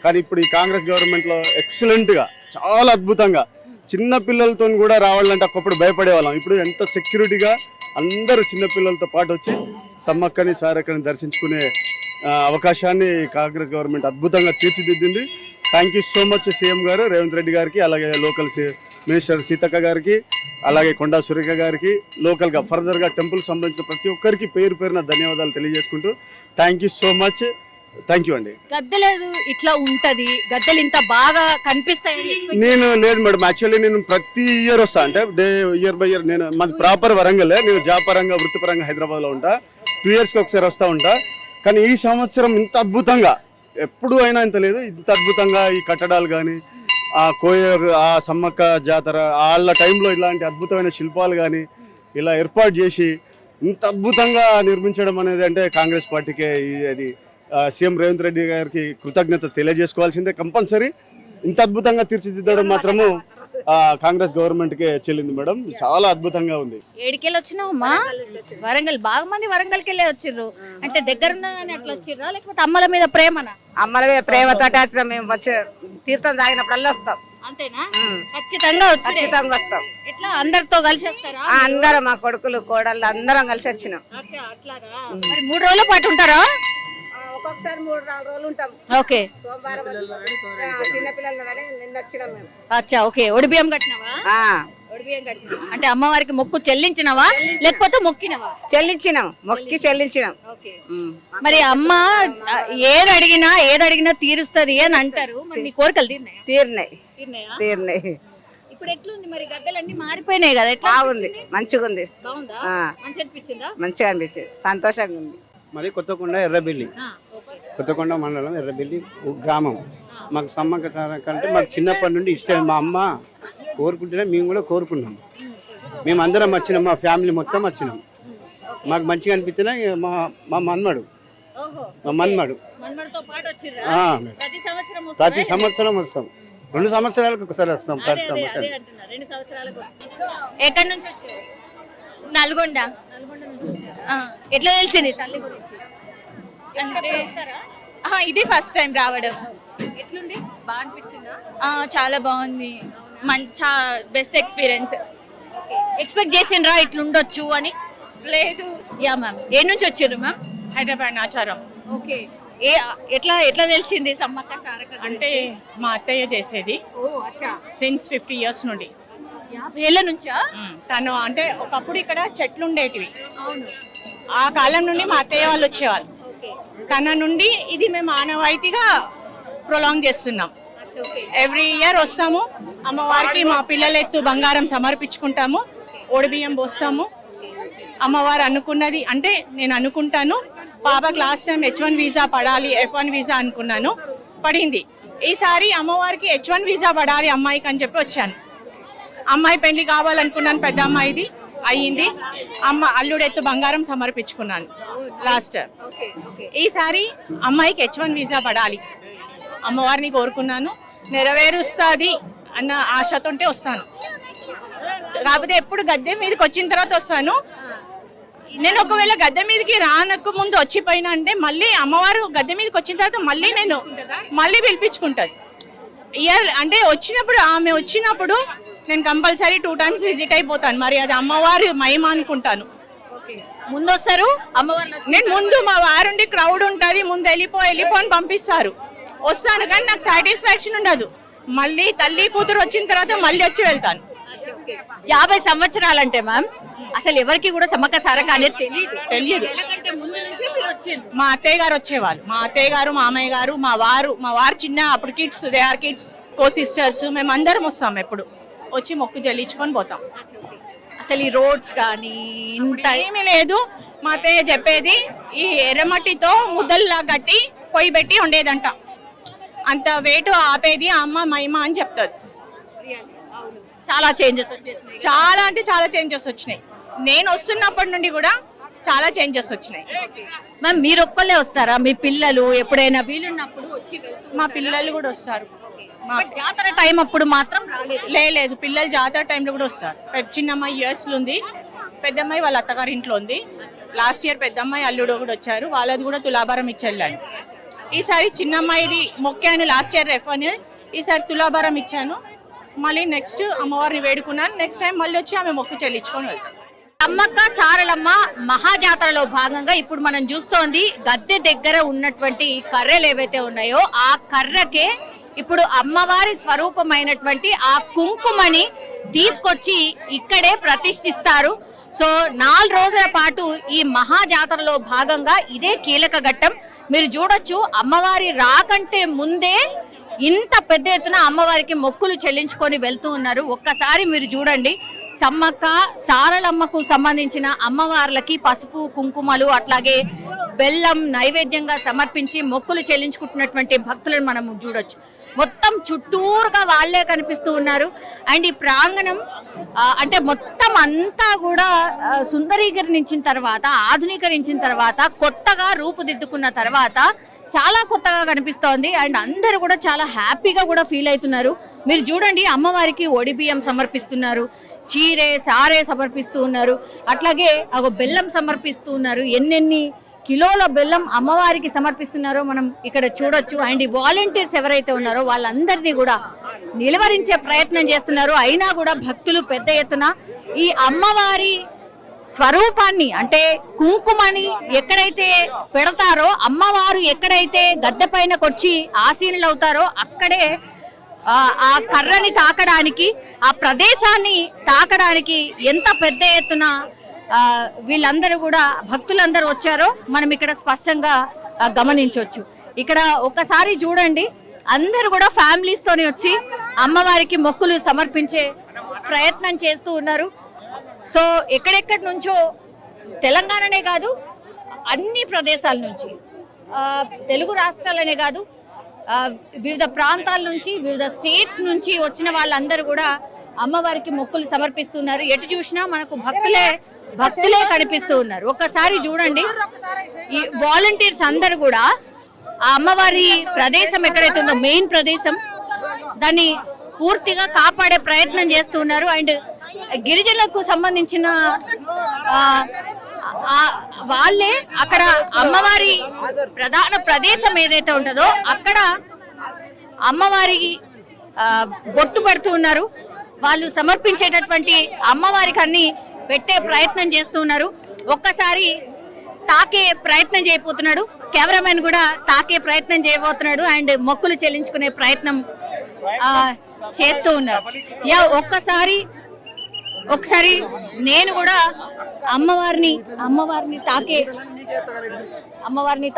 కానీ ఇప్పుడు ఈ కాంగ్రెస్ గవర్నమెంట్లో ఎక్సలెంట్గా చాలా అద్భుతంగా చిన్న పిల్లలతో కూడా రావాలంటే ఒకప్పుడు భయపడేవాళ్ళం. ఇప్పుడు ఎంత సెక్యూరిటీగా అందరూ చిన్నపిల్లలతో పాటు వచ్చి సమ్మక్కని సారక్కని దర్శించుకునే అవకాశాన్ని కాంగ్రెస్ గవర్నమెంట్ అద్భుతంగా తీర్చిదిద్దింది. Thank you so much CM గారు రేవంత్ రెడ్డి గారికి, అలాగే లోకల్ మినిస్టర్ సీతక్క గారికి, అలాగే కొండా సురేఖ గారికి, లోకల్గా ఫర్దర్గా టెంపుల్ సంబంధించిన ప్రతి ఒక్కరికి పేరున ధన్యవాదాలు తెలియజేసుకుంటూ thank you so much. Thank you అండి. గద్దెలు ఇట్లా ఉంటది, గద్దెలు ఇంత బాగా కనిపిస్తాయని నేను లేదు మేడం, యాక్చువల్లీ నేను ప్రతి ఇయర్ వస్తా, అంటే ఇయర్ బై ఇయర్. నేను మాది ప్రాపర్ వరంగలే, నేను జాబ్ పరంగా వృత్తిపరంగా హైదరాబాద్లో ఉంటా. 2 yearsకి ఒకసారి వస్తూ ఉంటా. కానీ ఈ సంవత్సరం ఇంత అద్భుతంగా ఎప్పుడు అయినా ఇంత లేదు, ఇంత అద్భుతంగా ఈ కట్టడాలు కానీ ఆ సమ్మక్క జాతర వాళ్ళ టైంలో ఇలాంటి అద్భుతమైన శిల్పాలు కానీ ఇలా ఏర్పాటు చేసి ఇంత అద్భుతంగా నిర్మించడం అనేది అంటే కాంగ్రెస్ పార్టీకే అది సీఎం రేవంత్ రెడ్డి గారికి కృతజ్ఞత తెలియజేసుకోవాల్సిందే కంపల్సరీ. ఇంత అద్భుతంగా తీర్చిదిద్దడం మాత్రము కాంగ్రెస్ గవర్నమెంట్కే చెల్లింది మేడం. చాలా అద్భుతంగా ఉంది. ఏడికెళ్ళి వచ్చినావమ్మా? వరంగల్. బాగా మంది వరంగల్కి వెళ్ళి వచ్చిర్రు. అంటే దగ్గరున్నా అని అట్లా వచ్చిర్రా, లేకపోతే అమ్మల మీద ప్రేమనా? అమ్మల మీద ప్రేమతో మేము వచ్చి తీర్థం తాగినప్పుడల్లా వస్తాం. అంతేనా? ఖచ్చితంగా వస్తాం. ఎట్లా అందరితో కలిసి వస్తారా? అందరం మా కొడుకులు కోడళ్ళు అందరం కలిసి వచ్చినాం. అట్లారా? మరి 3 రోజుల పాటు ఉంటారా? ఒక్కొక్కసారి 3-4 రోజులు ఉంటాం. ఓకే సోమవారం చిన్నపిల్లలు నిన్న వచ్చినాం మేము. అచ్చా ఓకే. ఒడిబియ్యం కట్టినవా? ఒడిబియ్యం కట్టినవా అంటే అమ్మవారికి మొక్కు చెల్లించినవా లేకపోతే మొక్కినవా? చెల్లించినాం, మొక్కి చెల్లించినాం. ఓకే. మరి అమ్మ ఏది అడిగినా తీరుస్తది అని అంటారు. మరి నీ కోరికలు తీరినాయా? తీరినాయి. ఇప్పుడు ఎట్లుంది మరి? గద్దెలన్నీ మారిపోయినాయి కదా, ఎట్లా బాగుంది, మంచిగా ఉంది. బాగుందా? మంచి అనిపించిందా? మంచిగా అనిపించింది, సంతోషంగా ఉంది. మరి కొత్తకొండ ఎర్రబెల్లి, కొత్తకొండ మండలం ఎర్రబెల్లి గ్రామం. మాకు సమ్మక్క సారక్క అంటే మాకు చిన్నప్పటి నుండి ఇష్టం. మా అమ్మ కోరుకుంటేనే మేము కూడా కోరుకున్నాం. మేము అందరం వచ్చినాం, మా ఫ్యామిలీ మొత్తం వచ్చినాం. మాకు మంచిగా అనిపించినా మా మన్మడు ప్రతి సంవత్సరం వస్తాం. 2 సంవత్సరాలకు ఒకసారి వస్తాం. ప్రతి సంవత్సరం. ఎక్కడి నుంచి వచ్చారు? నల్గొండ నుంచి వచ్చారా? ఎట్లా తెలిసింది తల్లి గురించి? ఇది ఫస్ట్ టైం రావడం. ఎట్లుంది? బాగా అనిపించిందా? చాలా బాగుంది, బెస్ట్ ఎక్స్పీరియన్స్. ఎక్స్పెక్ట్ చేసిండ్రా ఇట్లుండొచ్చు అని? లేదు. Yeah ma'am. ఏ నుంచి వచ్చారు మ్యామ్? హైదరాబాద్ నాచారం. ఓకే. ఎట్లా తెలిసింది సమ్మక్క సారక్క అంటే మా అత్తయ్య చేసేది సిన్స్ 50 years నుండి. 50 ఏళ్ల నుంచా? తను అంటే ఒకప్పుడు ఇక్కడ చెట్లు ఉండేటివి. అవును. ఆ కాలం నుండి మా అత్తయ్య వాళ్ళు వచ్చేవాళ్ళు. ఓకే. తన నుండి ఇది మేము ఆనవాయితీగా ప్రొలాంగ్ చేస్తున్నాం. ఎవ్రీ ఇయర్ వస్తాము, అమ్మవారికి మా పిల్లల ఎత్తు బంగారం సమర్పించుకుంటాము, ఓడిబియ్యం పోస్తాము. అమ్మవారు అనుకున్నది అంటే నేను అనుకుంటాను, పాపకు లాస్ట్ టైం H1 వీసా పడాలి, F1 వీసా అనుకున్నాను, పడింది. ఈసారి అమ్మవారికి H1 వీసా పడాలి అమ్మాయికి అని చెప్పి వచ్చాను. అమ్మాయి పెళ్లి కావాలనుకున్నాను, పెద్ద అమ్మాయిది అయ్యింది. అల్లుడెత్తు బంగారం సమర్పించుకున్నాను లాస్ట్. ఈసారి అమ్మాయికి H1 వీసా పడాలి, అమ్మవారిని కోరుకున్నాను, నెరవేరుస్తుంది అన్న ఆశతోంటే వస్తాను. కాకపోతే ఎప్పుడు గద్దె మీదకి వచ్చిన తర్వాత వస్తాను. నేను ఒకవేళ గద్దె మీదకి రానకు ముందు వచ్చిపోయినా అంటే మళ్ళీ అమ్మవారు గద్దె మీదకి వచ్చిన తర్వాత మళ్ళీ పిలిపించుకుంటుంది. ఇయర్ అంటే ఆమె వచ్చినప్పుడు నేను కంపల్సరీ 2 times విజిట్ అయిపోతాను. మరి అది అమ్మవారి మహిమ అనుకుంటాను. ముందు వస్తారు అమ్మవారు? నేను ముందు మా వారుండి క్రౌడ్ ఉంటుంది, ముందు వెళ్ళిపో అని పంపిస్తారు. వస్తాను కానీ నాకు సాటిస్ఫాక్షన్ ఉండదు. మళ్ళీ తల్లి కూతురు వచ్చిన తర్వాత మళ్ళీ వచ్చి వెళ్తాను. 50 సంవత్సరాలంటే మ్యామ్ అసలు ఎవరికి కూడా సమ్మక్క సారక్క అనేది తెలియదు. మా అత్తయ్య గారు వచ్చేవాళ్ళు, మా అత్తయ్య గారు, మామయ్య గారు, మా వారు చిన్న అప్పుడు kids, they are kids, co sisters, మేము అందరం వస్తాం. ఎప్పుడు వచ్చి మొక్కు చెల్లించుకొని పోతాం. అసలు ఈ రోడ్స్ కానీ ఇంత ఏమీ లేదు. మా అత్తయ్య చెప్పేది ఈ ఎర్రమట్టితో ముద్దల్లా కట్టి పొయ్యి పెట్టి ఉండేదంట. అంత వెయిట్ ఆపేది అమ్మ మహిమ అని చెప్తారు. చాలా చేంజెస్ వచ్చేసినాయి. చాలా అంటే చాలా చేంజెస్ వచ్చినాయి. నేను వస్తున్నప్పటి నుండి కూడా చాలా చేంజెస్ వచ్చినాయి. మ్యామ్ మీరు ఒక్కళ్ళే వస్తారా? మీ పిల్లలు ఎప్పుడైనా వీలున్నప్పుడు వచ్చి మా పిల్లలు కూడా వస్తారు. జాతర టైం అప్పుడు మాత్రం లేదు, పిల్లలు జాతర టైంలో కూడా వస్తారు. చిన్నమ్మాయి యూఎస్లో ఉంది, పెద్దమ్మాయి వాళ్ళ అత్తగారి ఇంట్లో ఉంది. లాస్ట్ ఇయర్ పెద్దమ్మాయి అల్లుడు కూడా వచ్చారు, వాళ్ళది కూడా తులాభారం ఇచ్చెళ్ళాను. ఈసారి చిన్నమ్మాయిది మొక్కాను లాస్ట్ ఇయర్ F1, ఈసారి తులాభారం ఇచ్చాను. మళ్ళీ నెక్స్ట్ అమ్మవారిని వేడుకున్నాను. నెక్స్ట్ టైం మళ్ళీ వచ్చి ఆమె మొక్కు చెల్లించుకొని వెళ్తాను. సమ్మక్క సారలమ్మ మహాజాతరలో భాగంగా ఇప్పుడు మనం చూస్తోంది గద్దె దగ్గర ఉన్నటువంటి కర్రలు ఏవైతే ఉన్నాయో ఆ కర్రకే ఇప్పుడు అమ్మవారి స్వరూపమైనటువంటి ఆ కుంకుమని తీసుకొచ్చి ఇక్కడే ప్రతిష్ఠిస్తారు. సో 4 రోజుల పాటు ఈ మహాజాతరలో భాగంగా ఇదే కీలక ఘట్టం. మీరు చూడొచ్చు, అమ్మవారి రాకంటే ముందే ఇంత పెద్ద ఎత్తున అమ్మవారికి మొక్కులు చెల్లించుకొని వెళ్తూ ఉన్నారు. ఒక్కసారి మీరు చూడండి, సమ్మక్క సారలమ్మకు సంబంధించిన అమ్మవార్లకి పసుపు కుంకుమలు అట్లాగే బెల్లం నైవేద్యంగా సమర్పించి మొక్కులు చెల్లించుకుంటున్నటువంటి భక్తులను మనం చూడొచ్చు. మొత్తం చుట్టూరుగా వాళ్ళే కనిపిస్తూ ఉన్నారు. అండ్ ఈ ప్రాంగణం అంటే మొత్తం అంతా కూడా సుందరీకరించిన తర్వాత, ఆధునీకరించిన తర్వాత, కొత్తగా రూపుదిద్దుకున్న తర్వాత చాలా కొత్తగా కనిపిస్తోంది. అండ్ అందరూ కూడా చాలా హ్యాపీగా కూడా ఫీల్ అవుతున్నారు. మీరు చూడండి, అమ్మవారికి ఒడిబియ్యం సమర్పిస్తున్నారు, చీరే సారే సమర్పిస్తూ ఉన్నారు, అట్లాగే బెల్లం సమర్పిస్తూ ఉన్నారు. ఎన్నెన్ని కిలోల బెల్లం అమ్మవారికి సమర్పిస్తున్నారో మనం ఇక్కడ చూడొచ్చు. అండ్ ఈ వాలంటీర్స్ ఎవరైతే ఉన్నారో వాళ్ళందరినీ కూడా నిలువరించే ప్రయత్నం చేస్తున్నారు. అయినా కూడా భక్తులు పెద్ద ఎత్తున ఈ అమ్మవారి స్వరూపాన్ని అంటే కుంకుమని ఎక్కడైతే పెడతారో, అమ్మవారు ఎక్కడైతే గద్దె పైనకొచ్చి ఆసీనులు అవుతారో అక్కడే ఆ కర్రని తాకడానికి, ఆ ప్రదేశాన్ని తాకడానికి ఎంత పెద్ద ఎత్తున వీళ్ళందరూ కూడా భక్తులందరూ వచ్చారో మనం ఇక్కడ స్పష్టంగా గమనించవచ్చు. ఇక్కడ ఒకసారి చూడండి, అందరూ కూడా ఫ్యామిలీస్ తోని వచ్చి అమ్మవారికి మొక్కులు సమర్పించే ప్రయత్నం చేస్తూ ఉన్నారు. సో ఎక్కడెక్కడి నుంచో, తెలంగాణనే కాదు అన్ని ప్రదేశాల నుంచి, తెలుగు రాష్ట్రాలనే కాదు వివిధ ప్రాంతాల నుంచి, వివిధ స్టేట్స్ నుంచి వచ్చిన వాళ్ళందరూ కూడా అమ్మవారికి మొక్కులు సమర్పిస్తున్నారు. ఎటు చూసినా మనకు భక్తులే కనిపిస్తూ ఉన్నారు. ఒక్కసారి చూడండి, ఈ వాలంటీర్స్ అందరూ కూడా ఆ అమ్మవారి ప్రదేశం ఎక్కడైతే ఉందో, మెయిన్ ప్రదేశం, దాన్ని పూర్తిగా కాపాడే ప్రయత్నం చేస్తూ ఉన్నారు. అండ్ గిరిజనులకు సంబంధించిన వాళ్ళే అక్కడ అమ్మవారి ప్రధాన ప్రదేశం ఏదైతే ఉంటుందో అక్కడ అమ్మవారి బొట్టు పెడుతూ ఉన్నారు. వాళ్ళు సమర్పించేటటువంటి అమ్మవారికి అన్ని పెట్టే ప్రయత్నం చేస్తూ ఉన్నారు. ఒక్కసారి తాకే ప్రయత్నం చేయబోతున్నాడు, కెమెరామెన్ కూడా తాకే ప్రయత్నం చేయబోతున్నాడు అండ్ మొక్కులు చెల్లించుకునే ప్రయత్నం చేస్తూ ఉన్నారు. ఒకసారి నేను కూడా అమ్మవారిని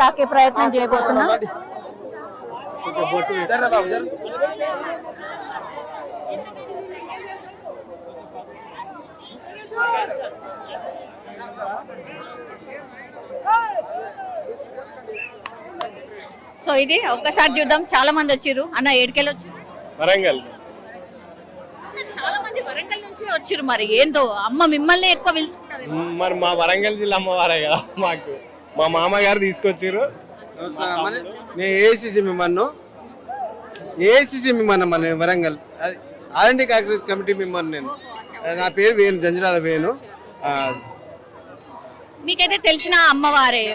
తాకే ప్రయత్నం చేయబోతున్నా. సో ఇది ఒక్కసారి చూద్దాం. చాలా మంది వచ్చిర్రు. అన్న ఏడుకెళ్ళి వచ్చారు? వరంగల్. చాలా మంది వరంగల్ నుంచి వచ్చారు. మరి ఏందో అమ్మ మిమ్మల్ని ఎక్కువ పిలుచుకుంటారు. మరి మా వరంగల్ జిల్లా అమ్మవారే కదా మాకు. మా మామగారు తీసుకొచ్చారు. నేను ఏఐసిసి మిమ్మల్ని మన Warangal RMD Congress committee member. నేను నా పేరు వేణు, జంజరాల వేణు. మీకైతే తెలిసిన అమ్మవారే?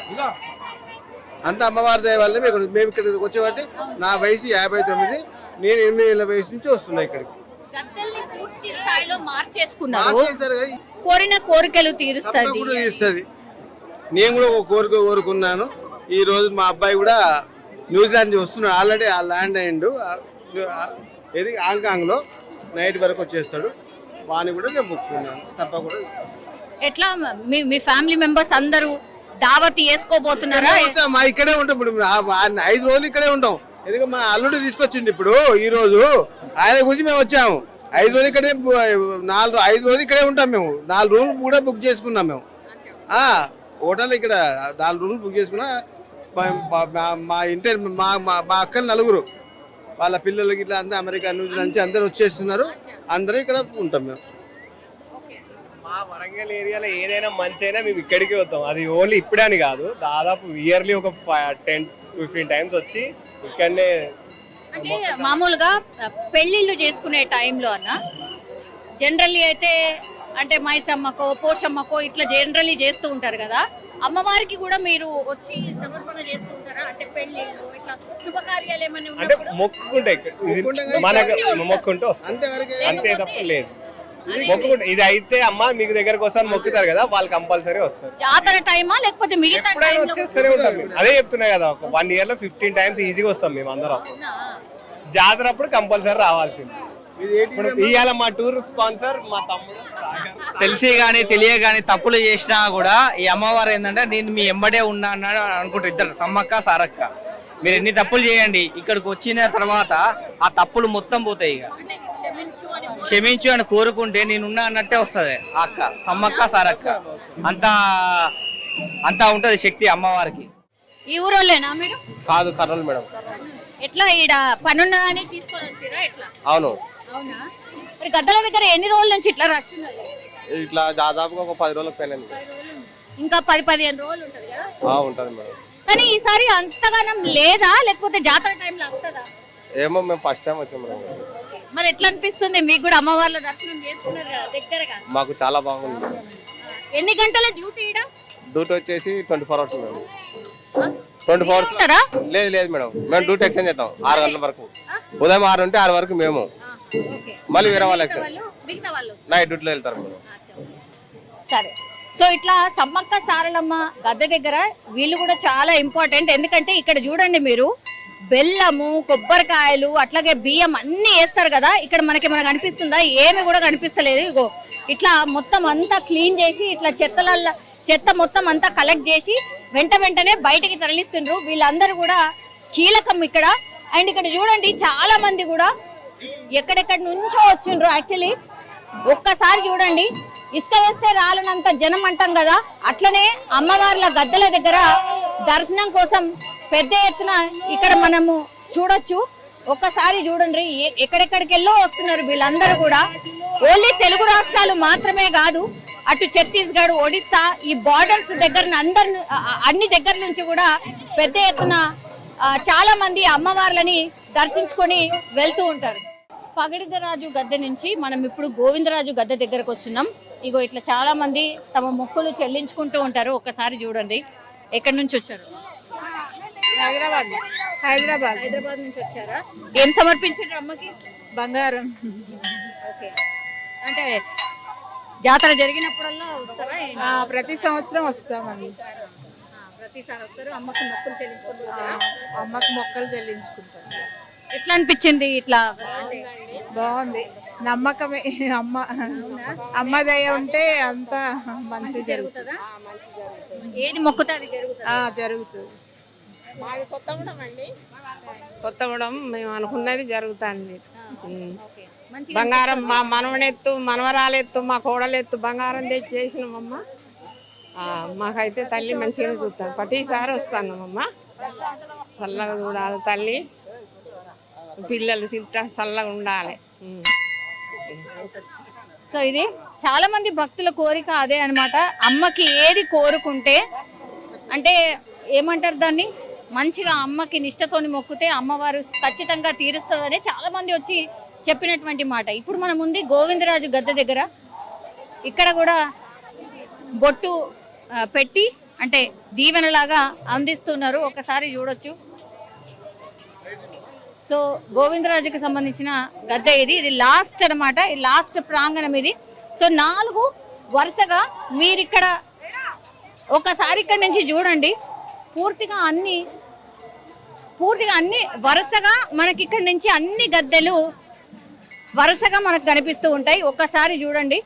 అంత అమ్మవారి దయ వల్ల మేము ఇక్కడికి వచ్చేవాటి. నా వయసు 59, నేను 8 ఏళ్ళ వయసు నుంచి వస్తున్నా ఇక్కడికి. పూర్తి స్థాయిలో మార్చేసుకున్నారు. కోరిన కోరికలు తీరుస్తుంది. నేను కూడా ఒక కోరిక కోరుకున్నాను. ఈ రోజు మా అబ్బాయి కూడా న్యూజిలాండ్ నుంచి వస్తున్నాడు. ఆల్రెడీ ఆ ల్యాండ్ అయ్యిండు. ఏది హాంకాంగ్ లో నైట్ వరకు వచ్చేస్తాడు. వాని కూడా నేను మొక్కుకున్నాను. తప్పకుండా. ఎట్లా మీ ఫ్యామిలీ మెంబర్స్ అందరూ దావత్ చేసుకోబోతున్నారా? మా ఇక్కడే ఉంటాం. ఇప్పుడు 5 రోజులు ఇక్కడే ఉంటాం. ఎందుకంటే మా అల్లుడు తీసుకొచ్చిండు. ఇప్పుడు ఈ రోజు ఆయన గురించి మేము వచ్చాము. 5 రోజులు ఇక్కడే, 5 రోజులు ఇక్కడే ఉంటాం. మేము 4 రూమ్లు కూడా బుక్ చేసుకున్నాం. మేము హోటల్ ఇక్కడ 4 రూమ్లు బుక్ చేసుకున్నా. మా ఇంటి మా అక్కలు 4, వాళ్ళ పిల్లలకి ఇట్లా అంతా అమెరికా, న్యూజిలాండ్ నుంచి అందరూ వచ్చేస్తున్నారు. అందరూ ఇక్కడ ఉంటాం మేము. మా వరంగల్ ఏరియాలో ఏదైనా మంచి అయినా మేము ఇక్కడికి వస్తాం. అది ఓన్లీ ఇప్పుడే అని కాదు, దాదాపు ఇయర్లీ ఒక 10-15 టైమ్స్ వచ్చి ఇక్కడనే. అంటే మామూలుగా పెళ్లిళ్ళు చేసుకునే టైంలో అన్న జనరల్లీ అయితే అంటే మైసమ్మకో పోచమ్మకో ఇట్లా జనరల్లీ చేస్తూ ఉంటారు కదా. అమ్మవారికి కూడా మీరు వచ్చి సమర్పణ చేస్తూ ఉంటారా? అంటే పెళ్లిళ్ళు ఇట్లా శుభకార్యాలు ఏమైనా అంటే మొక్కుకుంటే మనకు మొక్కుంటే వస్తుంది అంతే తప్ప లేదు. మొక్కుకుంటే ఇది అయితే అమ్మ మీకు దగ్గరకు వస్తాను మొక్కుతారు కదా, వాళ్ళు కంపల్సరీ వస్తారు. జాతర టైమా లేకపోతే మిగతా టైం వచ్చేస్తూనే ఉంటాం. అదే చెప్తున్నా కదా, ఒక 1 year లో 15 times ఈజీగా వస్తాం మేము అందరం. జాతర అప్పుడు కంపల్సరీ రావాల్సింది. ఇప్పుడు ఇవాళ మా టూర్ స్పాన్సర్ మా తమ్ముడు. తెలిసి కానీ తెలియక కానీ తప్పులు చేసినా కూడా ఈ అమ్మవారు ఏంటంటే నేను మీ ఎంబడే ఉన్నా అన్నాడు అనుకుంటారు ఇద్దరు, సమ్మక్క సారక్క. మీరు ఎన్ని తప్పులు చేయండి, ఇక్కడికి వచ్చిన తర్వాత ఆ తప్పులు మొత్తం పోతాయి. ఇక క్షమించు అని కోరుకుంటే నేనున్నా అన్నట్టే వస్తుంది ఆ అక్క, సమ్మక్క సారక్క. అంతా ఉంటది శక్తి అమ్మవారికి. ఈ ఊరోళ్ళేనా మీరు? కాదు, కర్నూలు మేడం. ఎట్లా ఈడ పనున్నదని తీసుకొని వచ్చారా? ఎట్లా? అవును. అవునా? మరి గద్దల దగ్గర ఎన్ని రోజుల నుంచి ఇట్లా రష్ ఉన్నది? ఇట్లా దాదాపుగా ఒక 10 రోజులకు పైన. ఇంకా 10-15 రోజులు ఉంటది కదా? ఉంటది మేడం. కానీ ఈసారి అంతగానం లేదా, లేకపోతే జాతర టైంలో వస్తుందా? ఏమో, మేము ఫస్ట్ టైం వచ్చాం మేడం. మరి ఎట్లా అనిపిస్తుంది మీకు కూడా? అమ్మవార్ల దర్శనం చేసుకున్నారు కదా దగ్గరగా. మాకు చాలా బాగుంది. ఎన్ని గంటల డ్యూటీ ఈడ? డ్యూటీ వచ్చేసి 24 hours మేడం. 24 hours లేదు మేడం. మేము డ్యూటీ ఎక్స్చేంజ్ చేస్తాం 6 గంటల వరకు. ఉదయం 6 నుండి 6 వరకు మేము, మళ్ళీ వేరే వాళ్ళు ఎక్స్చేంజ్ నైట్ డ్యూటీలో వెళ్తారు మేడం. సరే, సో ఇట్లా సమ్మక్క సారలమ్మ గద్దె దగ్గర వీళ్ళు కూడా చాలా ఇంపార్టెంట్. ఎందుకంటే ఇక్కడ చూడండి మీరు, బెల్లము, కొబ్బరికాయలు, అట్లాగే బియ్యం అన్ని వేస్తారు కదా. ఇక్కడ మనకి కనిపిస్తుందా? ఏమి కూడా కనిపిస్తలేదు. ఇగో ఇట్లా మొత్తం అంతా క్లీన్ చేసి ఇట్లా చెత్త మొత్తం అంతా కలెక్ట్ చేసి వెంటనే బయటికి తరలిస్తుండ్రు. వీళ్ళందరూ కూడా కీలకం ఇక్కడ. అండ్ ఇక్కడ చూడండి చాలా మంది కూడా ఎక్కడెక్కడి నుంచో వచ్చిండ్రు. యాక్చువల్లీ ఒక్కసారి చూడండి, ఇసుక వేస్తే రాలనంత జనం అంటాం కదా, అట్లనే అమ్మవార్ల గద్దెల దగ్గర దర్శనం కోసం పెద్ద ఎత్తున ఇక్కడ మనము చూడొచ్చు. ఒక్కసారి చూడండి, ఎక్కడెక్కడికెళ్ళో వస్తున్నారు వీళ్ళందరూ కూడా. ఓన్లీ తెలుగు రాష్ట్రాలు మాత్రమే కాదు, అటు ఛత్తీస్గఢ్, ఒడిస్సా, ఈ బార్డర్స్ దగ్గర అన్ని దగ్గర నుంచి కూడా పెద్ద ఎత్తున చాలా మంది అమ్మవార్లని దర్శించుకొని వెళ్తూ ఉంటారు. పగడిదరాజు గద్దె నుంచి మనం ఇప్పుడు గోవిందరాజు గద్దె దగ్గరకు వచ్చినాం. ఇగో ఇట్లా చాలా మంది తమ మొక్కులు చెల్లించుకుంటూ ఉంటారు. ఒక్కసారి చూడండి, ఎక్కడి నుంచి వచ్చారు? హైదరాబాద్ నుంచి వచ్చారా? ఏం సమర్పించారు అమ్మకి? బంగారం. ఓకే, అంటే జాతర జరిగినప్పుడల్లా వస్తారా? ప్రతి సంవత్సరం వస్తామండి. ప్రతిసారి వస్తారు, అమ్మకి మొక్కులు చెల్లించుకుంటారు. అమ్మకి మొక్కలు చెల్లించుకుంటాం. ఎట్లా అనిపించింది? ఇట్లా బాగుంది, నమ్మకమే. అమ్మ దయ ఉంటే అంతా మంచి జరుగుతుందా? ఏది మొక్కుతే అది జరుగుతుంది. మాది కొత్తగూడెం. మేము అనుకున్నది జరుగుతుంది. బంగారం మా మనవనెత్తు, మనవరాలెత్తు, మా కోడలెత్తు బంగారం తెచ్చి చేసినామమ్మ. మాకైతే తల్లి మంచిగా చూస్తాను, ప్రతిసారి వస్తానమ్మమ్మ. చల్లగా చూడాలి తల్లి, పిల్లలు చల్లగా ఉండాలి. సో ఇది చాలా మంది భక్తుల కోరిక అదే అన్నమాట. అమ్మకి ఏది కోరుకుంటే, అంటే ఏమంటారు దాన్ని, మంచిగా అమ్మకి నిష్టతోని మొక్కితే అమ్మవారు ఖచ్చితంగా తీరుస్తుందని చాలా మంది వచ్చి చెప్పినటువంటి మాట. ఇప్పుడు మనం ఉంది గోవిందరాజు గద్దె దగ్గర. ఇక్కడ కూడా బొట్టు పెట్టి అంటే దీవెనలాగా అందిస్తున్నారు. ఒకసారి చూడొచ్చు. సో గోవిందరాజుకి సంబంధించిన గద్దె ఇది. ఇది లాస్ట్ అనమాట, ఈ లాస్ట్ ప్రాంగణం ఇది. సో 4 వరుసగా మీరు ఇక్కడ ఒకసారి ఇక్కడ నుంచి చూడండి, పూర్తిగా అన్ని వరుసగా మనకి ఇక్కడ నుంచి అన్ని గద్దెలు వరుసగా మనకు కనిపిస్తూ ఉంటాయి. ఒక్కసారి చూడండి,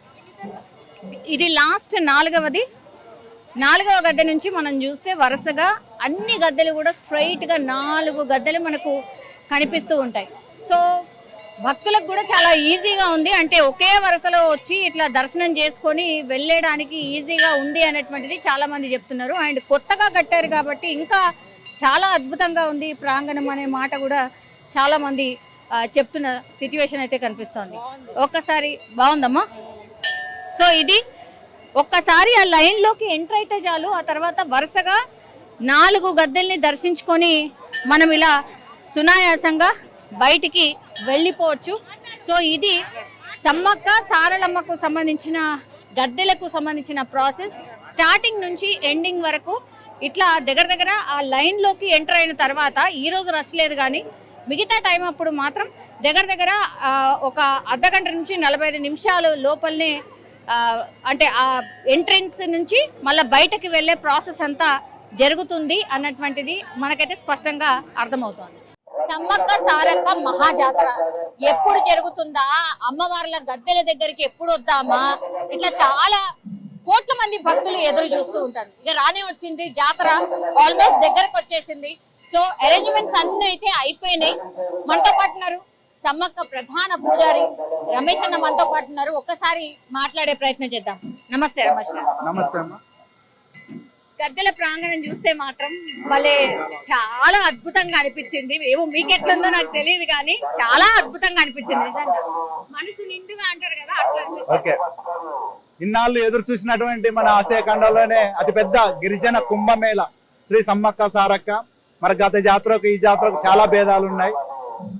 ఇది లాస్ట్ 4వ గద్దె నుంచి మనం చూస్తే వరుసగా అన్ని గద్దెలు కూడా స్ట్రైట్గా 4 గద్దెలు మనకు కనిపిస్తూ ఉంటాయి. సో భక్తులకు కూడా చాలా ఈజీగా ఉంది, అంటే ఒకే వరుసలో వచ్చి ఇట్లా దర్శనం చేసుకొని వెళ్ళడానికి ఈజీగా ఉంది అనేటువంటిది చాలా మంది చెప్తున్నారు. అండ్ కొత్తగా కట్టారు కాబట్టి ఇంకా చాలా అద్భుతంగా ఉంది ప్రాంగణం అనే మాట కూడా చాలా మంది చెప్తున్న సిచ్యువేషన్ అయితే కనిపిస్తోంది. ఒక్కసారి బాగుందమ్మా. సో ఇది ఒక్కసారి ఆ లైన్లోకి ఎంటర్ అయితే చాలు, ఆ తర్వాత వరుసగా 4 గద్దెల్ని దర్శించుకొని మనం ఇలా సునాయాసంగా బయటికి వెళ్ళిపోవచ్చు. సో ఇది సమ్మక్క సారలమ్మకు సంబంధించిన గద్దెలకు సంబంధించిన ప్రాసెస్. స్టార్టింగ్ నుంచి ఎండింగ్ వరకు ఇట్లా దగ్గర ఆ లైన్లోకి ఎంటర్ అయిన తర్వాత, ఈరోజు రష్ లేదు కానీ మిగతా టైం అప్పుడు మాత్రం దగ్గర ఒక అర్ధగంట నుంచి 45 నిమిషాలు లోపలనే అంటే ఆ ఎంట్రన్స్ నుంచి మళ్ళీ బయటకు వెళ్ళే ప్రాసెస్ అంతా జరుగుతుంది అన్నటువంటిది మనకైతే స్పష్టంగా అర్థమవుతోంది. సమ్మక్క సారక్క మహాజాతర ఎప్పుడు జరుగుతుందా, అమ్మవార్ల గద్దెల దగ్గరికి ఎప్పుడు వద్దామా, ఇట్లా చాలా కోట్ల మంది భక్తులు ఎదురు చూస్తూ ఉంటారు. ఇక రానే వచ్చింది జాతర, ఆల్మోస్ట్ దగ్గరకు వచ్చేసింది. సో అరేంజ్మెంట్స్ అన్ని అయితే అయిపోయినాయి. మనతో పాటు ఉన్నారు సమ్మక్క ప్రధాన పూజారి రమేష్ అన్న, మనతో పాటు ఉన్నారు. ఒక్కసారి మాట్లాడే ప్రయత్నం చేద్దాం. నమస్తే రమేష్ గారు. నమస్తే అమ్మా. గద్దెల ప్రాంగణం చూస్తే మాత్రం భలే చాలా అద్భుతంగా అనిపించింది. ఏమో మీకెట్లుందో నాకు తెలియదు కానీ చాలా అద్భుతంగా అనిపించింది. నిజంగా మనసు నిండుగా అంటారు కదా, అట్లా. ఓకే, ఇన్నాళ్ళు ఎదురు చూసినటువంటి మన ఆసియా ఖండంలోనే అతిపెద్ద గిరిజన కుంభమేళ శ్రీ సమ్మక్క సారక్క. మరి గత జాతరకు ఈ జాతరకు చాలా భేదాలు ఉన్నాయి.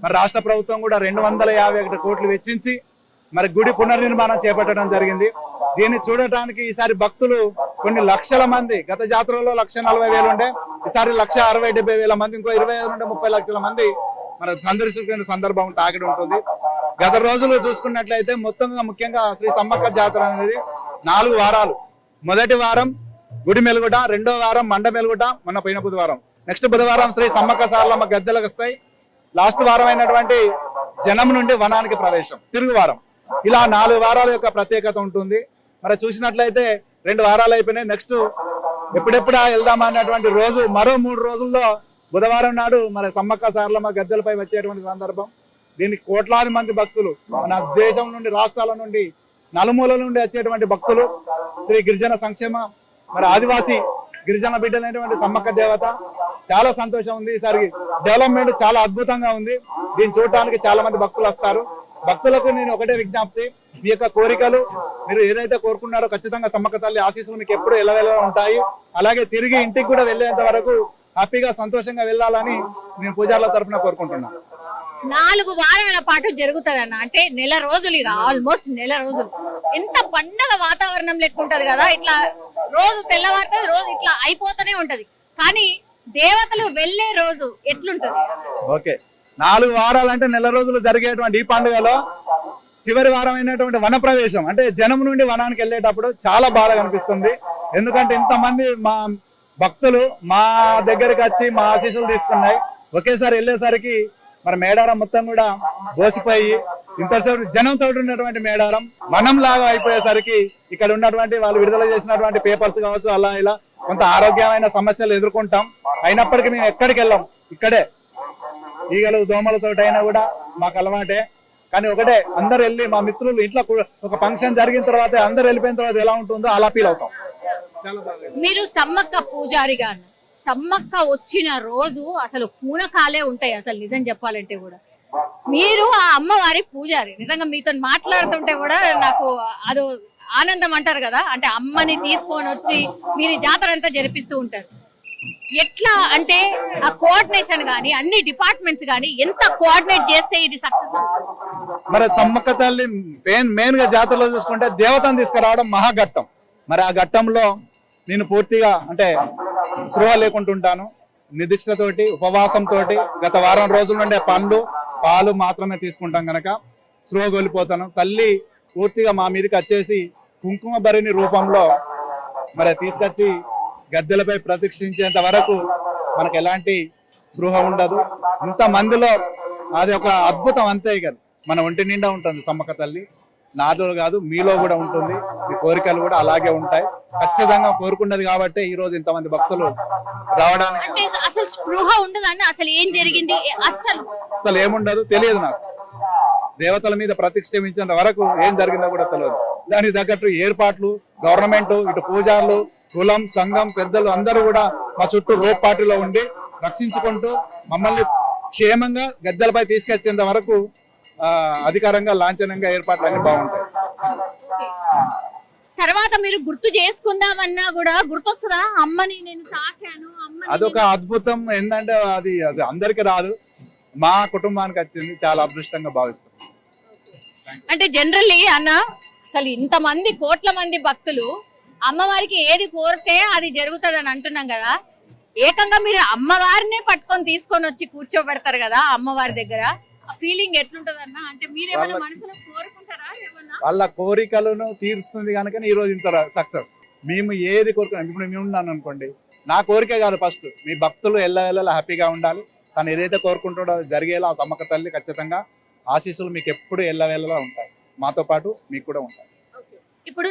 మరి రాష్ట్ర ప్రభుత్వం కూడా 251 కోట్లు వెచ్చించి మరి గుడి పునర్నిర్మాణం చేపట్టడం జరిగింది. దీన్ని చూడటానికి ఈసారి భక్తులు కొన్ని లక్షల మంది, గత జాతరలో 140,000 ఉండే, ఈసారి 160,000-70,000 మంది, ఇంకో 25 నుండి 30 లక్షల మంది మన సందర్శించుకునే సందర్భం తాకిడి ఉంటుంది. గత రోజులు చూసుకున్నట్లయితే మొత్తంగా ముఖ్యంగా శ్రీ సమ్మక్క జాతర అనేది 4 వారాలు మొదటి వారం గుడి మెలుగుట, రెండో వారం మండ మెలుగుట, మొన్న పోయిన బుధవారం. నెక్స్ట్ బుధవారం శ్రీ సమ్మక్క సారలమ్మ గద్దెలకు వస్తాయి. లాస్ట్ వారం అయినటువంటి జనం నుండి వనానికి ప్రవేశం, తిరుగు వారం. ఇలా 4 వారాల యొక్క ప్రత్యేకత ఉంటుంది. మరి చూసినట్లయితే 2 వారాలు అయిపోయినాయి. నెక్స్ట్ ఎప్పుడెప్పుడా వెళ్దామా అన్నటువంటి రోజు మరో 3 రోజుల్లో బుధవారం నాడు మరి సమ్మక్క సారలమ్మ గద్దెలపై వచ్చేటువంటి సందర్భం. దీనికి కోట్లాది మంది భక్తులు మన దేశం నుండి, రాష్ట్రాల నుండి, నలుమూలల నుండి వచ్చేటువంటి భక్తులు. శ్రీ గిరిజన సంక్షేమ మరి ఆదివాసీ గిరిజన బిడ్డలైనటువంటి సమ్మక్క దేవత. చాలా సంతోషం ఉంది. ఈసారి డెవలప్మెంట్ చాలా అద్భుతంగా ఉంది. దీన్ని చూడటానికి చాలా మంది భక్తులు వస్తారు. భక్తులకు నేను ఒకటే విజ్ఞప్తి, మీ యొక్క కోరికలు మీరు ఏదైతే కోరుకున్నారో ఖచ్చితంగా సమ్మక్క తల్లి ఆశీస్సులు మీకు ఎప్పుడు ఎల్లవేళ ఉంటాయి. అలాగే తిరిగి ఇంటికి కూడా వెళ్ళేంత వరకు హ్యాపీగా సంతోషంగా వెళ్ళాలని నేను పూజారుల తరఫున కోరుకుంటున్నాను. 4 వారాల పాటు జరుగుతుంది అంటే నెల రోజులు, ఇక ఆల్మోస్ట్ నెల రోజులు. ఎంత పండగ వాతావరణం లెక్క ఉంటది కదా. ఇట్లా రోజు తెల్లవారుతుంది, రోజు ఇట్లా అయిపోతూనే ఉంటది. కానీ దేవతలు వెళ్లే రోజు ఎట్లుంటది? ఓకే, 4 వారాలు అంటే నెల రోజులు జరిగేటువంటి ఈ పండుగలో చివరి వారం అయినటువంటి వన ప్రవేశం అంటే జనం నుండి వనానికి వెళ్ళేటప్పుడు చాలా బాధ కనిపిస్తుంది. ఎందుకంటే ఇంతమంది మా భక్తులు మా దగ్గరికి వచ్చి మా ఆశీస్సులు తీసుకున్నాయి. ఒకేసారి వెళ్ళేసరికి మరి మేడారం మొత్తం కూడా బోసిపోయి ఇంతసేపు జనంతో ఉన్నటువంటి మేడారం వనం లాగా అయిపోయేసరికి ఇక్కడ ఉన్నటువంటి వాళ్ళు విడుదల చేసినటువంటి పేపర్స్ కావచ్చు, అలా ఇలా కొంత ఆరోగ్యమైన సమస్యలు ఎదుర్కొంటాం. అయినప్పటికీ మేము ఎక్కడికి వెళ్ళాం, ఇక్కడే ఈగలు దోమలతో అయినా కూడా మాకు అలవాటే. కానీ ఒకటే, అందరు వెళ్ళి మా మిత్రులు ఇంట్లో ఒక ఫంక్షన్ జరిగిన తర్వాత అందరు వెళ్ళిపోయిన తర్వాత ఎలా ఉంటుందో అలా ఫీల్ అవుతాం. మీరు సమ్మక్క పూజారిగా అన్న, సమ్మక్క వచ్చిన రోజు అసలు పూనకాలే ఉంటాయి. అసలు నిజం చెప్పాలంటే కూడా మీరు ఆ అమ్మవారి పూజారి. నిజంగా మీతో మాట్లాడుతుంటే కూడా నాకు అదో ఆనందం అంటారు కదా, అంటే అమ్మని తీసుకొని వచ్చి మీరు జాతర అంతా జరిపిస్తూ ఉంటారు. ఎట్లా అంటే ఆ కోఆర్డినేషన్ గానీ అన్ని డిపార్ట్మెంట్స్ గానీ ఎంత కోఆర్డినేట్ చేస్తే ఇది సక్సెస్ అవుతుంది? మరి సమ్మక్క తల్లి మెయిన్ గా జాతరలో చూసుకుంటే దేవతను తీసుకురావడం మహాఘట్టం. మరి ఆ ఘట్టంలో నేను పూర్తిగా అంటే స్పృహ లేకుంటుంటాను. నిర్దిష్టతోటి ఉపవాసంతో గత వారం రోజుల నుండి పండ్లు పాలు మాత్రమే తీసుకుంటాం కనుక స్పృహ కోల్పోతాను. తల్లి పూర్తిగా మా మీదకి వచ్చేసి కుంకుమ భరిణి రూపంలో మరి తీసుకొచ్చి గద్దెలపై ప్రతిష్ఠించేంత వరకు మనకు ఎలాంటి స్పృహ ఉండదు. ఇంత మందిలో అది ఒక అద్భుతం అంతే కదా. మన ఒంటి నిండా ఉంటుంది సమ్మక్క తల్లి. నాదో కాదు, మీలో కూడా ఉంటుంది. మీ కోరికలు కూడా అలాగే ఉంటాయి. ఖచ్చితంగా కోరుకున్నది కాబట్టి ఈ రోజు ఇంతమంది భక్తులు రావడానికి. అసలు స్పృహ ఉండదు. అసలు ఏం జరిగింది అసలు ఏముండదు, తెలియదు నాకు. దేవతల మీద ప్రతిష్ఠించేంత వరకు ఏం జరిగిందో కూడా తెలియదు. దానికి తగ్గట్టు ఏర్పాట్లు గవర్నమెంట్, ఇటు పూజారులు, కులం, సంఘం పెద్దలు అందరూ కూడా మా చుట్టూ రోప్ పార్టీలో ఉండి రక్షించుకుంటూ మమ్మల్ని క్షేమంగా గద్దెలపై తీసుకొచ్చేంత వరకు అధికారంగా లాంఛనంగా ఏర్పాట్లు అన్ని బాగుంటాయి. తర్వాత మీరు గుర్తు చేసుకుందామన్నా కూడా గుర్తొస్తుందా అమ్మని నేను తాకాను? అదొక అద్భుతం. ఏంటంటే అది అందరికి రాదు, మా కుటుంబానికి వచ్చింది. చాలా అదృష్టంగా భావిస్తాం. అంటే జనరల్లీ అన్న అసలు ఇంతమంది కోట్ల మంది భక్తులు అమ్మవారికి ఏది కోరితే అది జరుగుతుంది అని అంటున్నాం కదా. ఏకంగా మీరు అమ్మవారినే పట్టుకొని తీసుకొని వచ్చి కూర్చోబెడతారు కదా అమ్మవారి దగ్గర. ఆ ఫీలింగ్ ఎట్లుంటది అన్న? అంటే మీరేమైనా మనసులో కోరుకుంటారా ఏమన్నా? వాళ్ళ కోరికలను తీరుస్తుంది కనుక ఈ రోజు ఇంత సక్సెస్. మేము ఏది కోరుకున్నాం, ఇప్పుడు మేము ఉన్నాను అనుకోండి, నా కోరిక కాదు, ఫస్ట్ మీ భక్తులు ఎల్లవేళలా హ్యాపీగా ఉండాలి. తను ఏదైతే కోరుకుంటాడో జరిగేలా ఆ సమ్మక్క తల్లి ఖచ్చితంగా ఆశీస్సులు మీకు ఎప్పుడు ఎల్లవేళలా ఉంటాయి. మాతో పాటు మీకు కూడా ఉంటాయి. ఇప్పుడు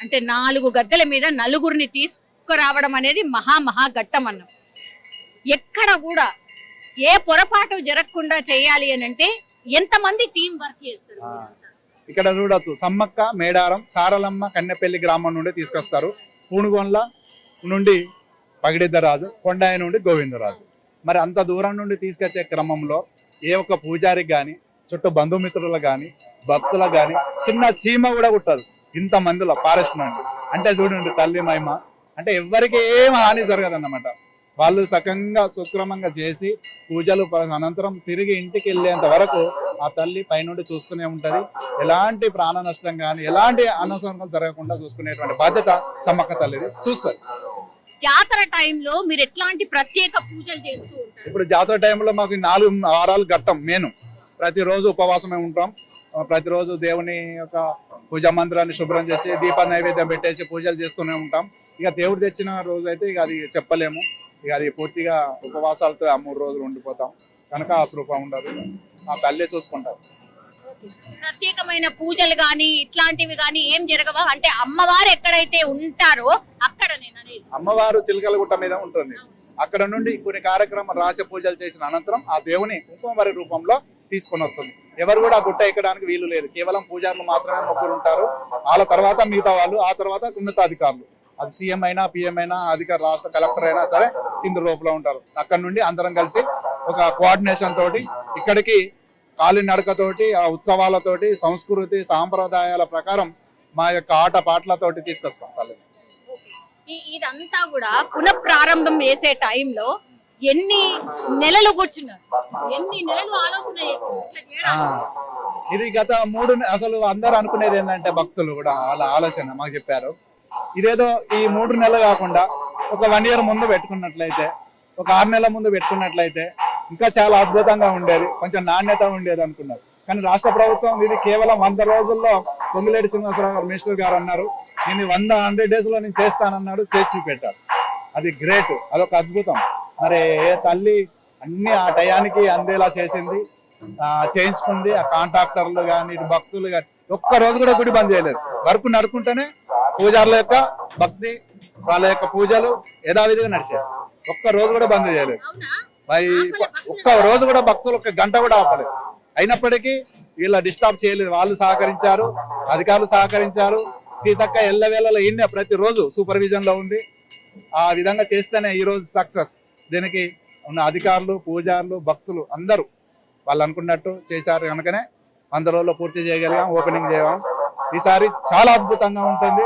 అంటే 4 గద్దెల మీద నలుగురిని తీసుకురావడం అనేది మహా ఘట్టం అన్న. ఎక్కడ కూడా ఏ పొరపాటు జరగకుండా చేయాలి అని అంటే ఎంతమంది టీం వర్క్ చేస్తారు? ఇక్కడ చూడొచ్చు, సమ్మక్క మేడారం సారలమ్మ కన్నెపల్లి గ్రామం నుండి తీసుకొస్తారు. పూనుగొండ్ల నుండి పగిడిద్దరాజు, కొండాయి నుండి గోవిందరాజు. మరి అంత దూరం నుండి తీసుకొచ్చే క్రమంలో ఏ ఒక్క పూజారికి కానీ, చుట్టూ బంధుమిత్రులకు కానీ, భక్తులకు కానీ చిన్న చీమ కూడా కుట్టదు ఇంతమందిలో ఫారెస్ట్ నుండి. అంటే చూడండి తల్లి మహిమ. అంటే ఎవరికి ఏం హాని జరగదన్నమాట. వాళ్ళు సకంగా సుక్రమంగా చేసి పూజలు అనంతరం తిరిగి ఇంటికి వెళ్ళేంత వరకు ఆ తల్లి పైనుండి చూస్తూనే ఉంటది. ఎలాంటి ప్రాణ నష్టం కానీ ఎలాంటి అనవసరాలు జరగకుండా చూసుకునేటువంటి బాధ్యత సమ్మక్క తల్లిది చూస్తారు. జాతర టైంలో మీరు ఎట్లాంటి ప్రత్యేక పూజలు చేస్తూ ఉంటారు? ఇప్పుడు జాతర టైంలో మాకు 4 వారాలు ఘట్టం. ప్రతిరోజు ఉపవాసమే ఉంటాం. ప్రతిరోజు దేవుని యొక్క పూజా మందిరాన్ని శుభ్రం చేసి దీప నైవేద్యం పెట్టేసి పూజలు చేస్తూనే ఉంటాం. ఇక దేవుడు తెచ్చిన రోజు అయితే ఇక అది చెప్పలేము. ఇక అది పూర్తిగా ఉపవాసాలతో ఆ 3 రోజులు ఉండిపోతాం కనుక ఆ స్వరూపం ఉండదు. ఆ తల్లి చూసుకుంటారు. ప్రత్యేకమైన పూజలు గాని ఇట్లాంటివి గాని ఏం జరగవా? అంటే అమ్మవారు ఎక్కడైతే ఉంటారో అక్కడ నేను అనేది. అమ్మవారు చిలకలగుట్ట మీద ఉంటుంది. అక్కడ నుండి కొన్ని కార్యక్రమాలు రాసే పూజలు చేసిన అనంతరం ఆ దేవుని కుంకుమరి రూపంలో తీసుకొని వస్తుంది. ఎవరు కూడా ఆ గుట్ట ఎక్కడానికి వీలు లేదు. కేవలం పూజారులు మాత్రమే ముగ్గురు ఉంటారు. వాళ్ళ తర్వాత మిగతా వాళ్ళు, ఆ తర్వాత ఉన్నతాధికారులు, అది సీఎం అయినా పిఎం అయినా అధికార రాష్ట్ర కలెక్టర్ అయినా సరే కింద లోపల ఉంటారు. అక్కడ నుండి అందరం కలిసి ఒక కోఆర్డినేషన్ తోటి ఇక్కడికి కాలినడకతోటి ఆ ఉత్సవాలతోటి సంస్కృతి సాంప్రదాయాల ప్రకారం మా యొక్క ఆట పాటలతోటి తీసుకొస్తాం. ఇదంతా కూడా పునఃప్రారంభం చేసే టైంలో ఎన్ని నెలలు కూర్చున్నారు, ఎన్ని నెలలు ఆలోచన చేశారు? ఇది గత 3 అసలు అందరూ అనుకునేది ఏంటంటే భక్తులు కూడా వాళ్ళ ఆలోచన మాకు చెప్పారు. ఇదేదో ఈ 3 నెలలు కాకుండా ఒక 1 year ముందు పెట్టుకున్నట్లయితే, ఒక 6 నెలల ముందు పెట్టుకున్నట్లయితే ఇంకా చాలా అద్భుతంగా ఉండేది, కొంచెం నాణ్యత ఉండేది అనుకున్నారు. కానీ రాష్ట్ర ప్రభుత్వం ఇది కేవలం 100 రోజుల్లో పొంగులేటి శ్రీనివాసరావు గారు మినిస్టర్ గారు అన్నారు, నేను 100 days లో నేను చేస్తానన్నాడు, చేసి చూపెట్టారు. అది గ్రేట్, అదొక అద్భుతం. మరి ఏ తల్లి అన్ని ఆ టయానికి అందేలా చేసింది, చేయించుకుంది. ఆ కాంట్రాక్టర్లు కానీ భక్తులు కానీ ఒక్క రోజు కూడా గుడి బంద్ చేయలేదు. వర్క్ నడుకుంటేనే పూజారుల యొక్క భక్తి, వాళ్ళ యొక్క పూజలు యథావిధిగా నడిచారు. ఒక్క రోజు కూడా బంద్ చేయలేదు. ఒక్క రోజు కూడా భక్తులు 1 గంట కూడా ఆపలేదు. అయినప్పటికీ వీళ్ళ డిస్టర్బ్ చేయలేదు. వాళ్ళు సహకరించారు, అధికారులు సహకరించారు. సీతక్క ఎల్లవేళలో ఈయన ప్రతిరోజు సూపర్విజన్ లో ఉంది. ఆ విధంగా చేస్తేనే ఈ రోజు సక్సెస్. దీనికి ఉన్న అధికారులు, పూజారులు, భక్తులు అందరూ వాళ్ళు అనుకున్నట్టు చేశారు కనుకనే 100 రోజుల్లో పూర్తి చేయగలిగాం, ఓపెనింగ్ చేయగలం. ఈసారి చాలా అద్భుతంగా ఉంటుంది.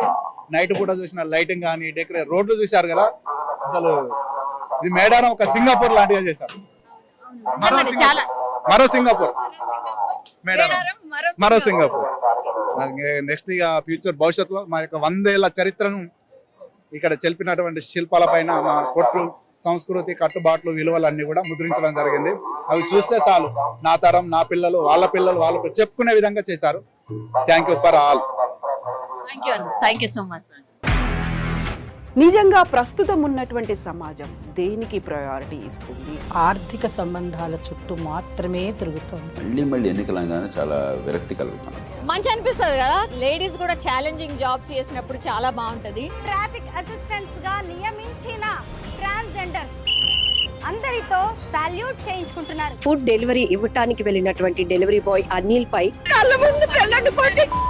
నైట్ కూడా చూసిన లైటింగ్ కానీ డెకరేట్, రోడ్లు చూశారు కదా, అసలు ఇది మేడారం ఒక సింగపూర్ లాంటిగా చేశారు. మరో సింగపూర్ మేడారం, మరో సింగపూర్. నెక్స్ట్ ఇక ఫ్యూచర్ భవిష్యత్తులో మా యొక్క 100 ఏళ్ల చరిత్రను ఇక్కడ చెల్పినటువంటి శిల్పాల పైన మా కొట్టు సంస్కృతి, కట్టుబాట్లు, విలువలు అన్ని కూడా ముద్రించడం జరిగింది. అవి చూస్తే చాలు నా తరం, నా పిల్లలు, వాళ్ళ పిల్లలు వాళ్ళకు చెప్పుకునే విధంగా చేశారు. Thank you for all. Thank you so much. నిజంగా ప్రస్తుతం ఉన్నటువంటి సమాజం దేనికి ప్రయారిటీ ఇస్తుంది? ఆర్థిక సంబంధాల చుట్టూ మాత్రమే తిరుగుతుంది. మళ్ళీ ఎన్నికలంగానే చాలా విరక్తి కలుగుతుంది. మంచి అనిపిస్తుంది కదా, లేడీస్ కూడా ఛాలెంజింగ్ జాబ్స్ చేసినప్పుడు చాలా బాగుంటది. ట్రాఫిక్ అసిస్టెంట్స్ గా నియమించిన ట్రాన్స్జెండర్స్ అందరితో సాల్యూట్ చేయించుకుంటున్నారు. ఫుడ్ డెలివరీ ఇవ్వటానికి వెళ్ళినటువంటి డెలివరీ బాయ్ అనిల్ పై కళ్ళ ముందు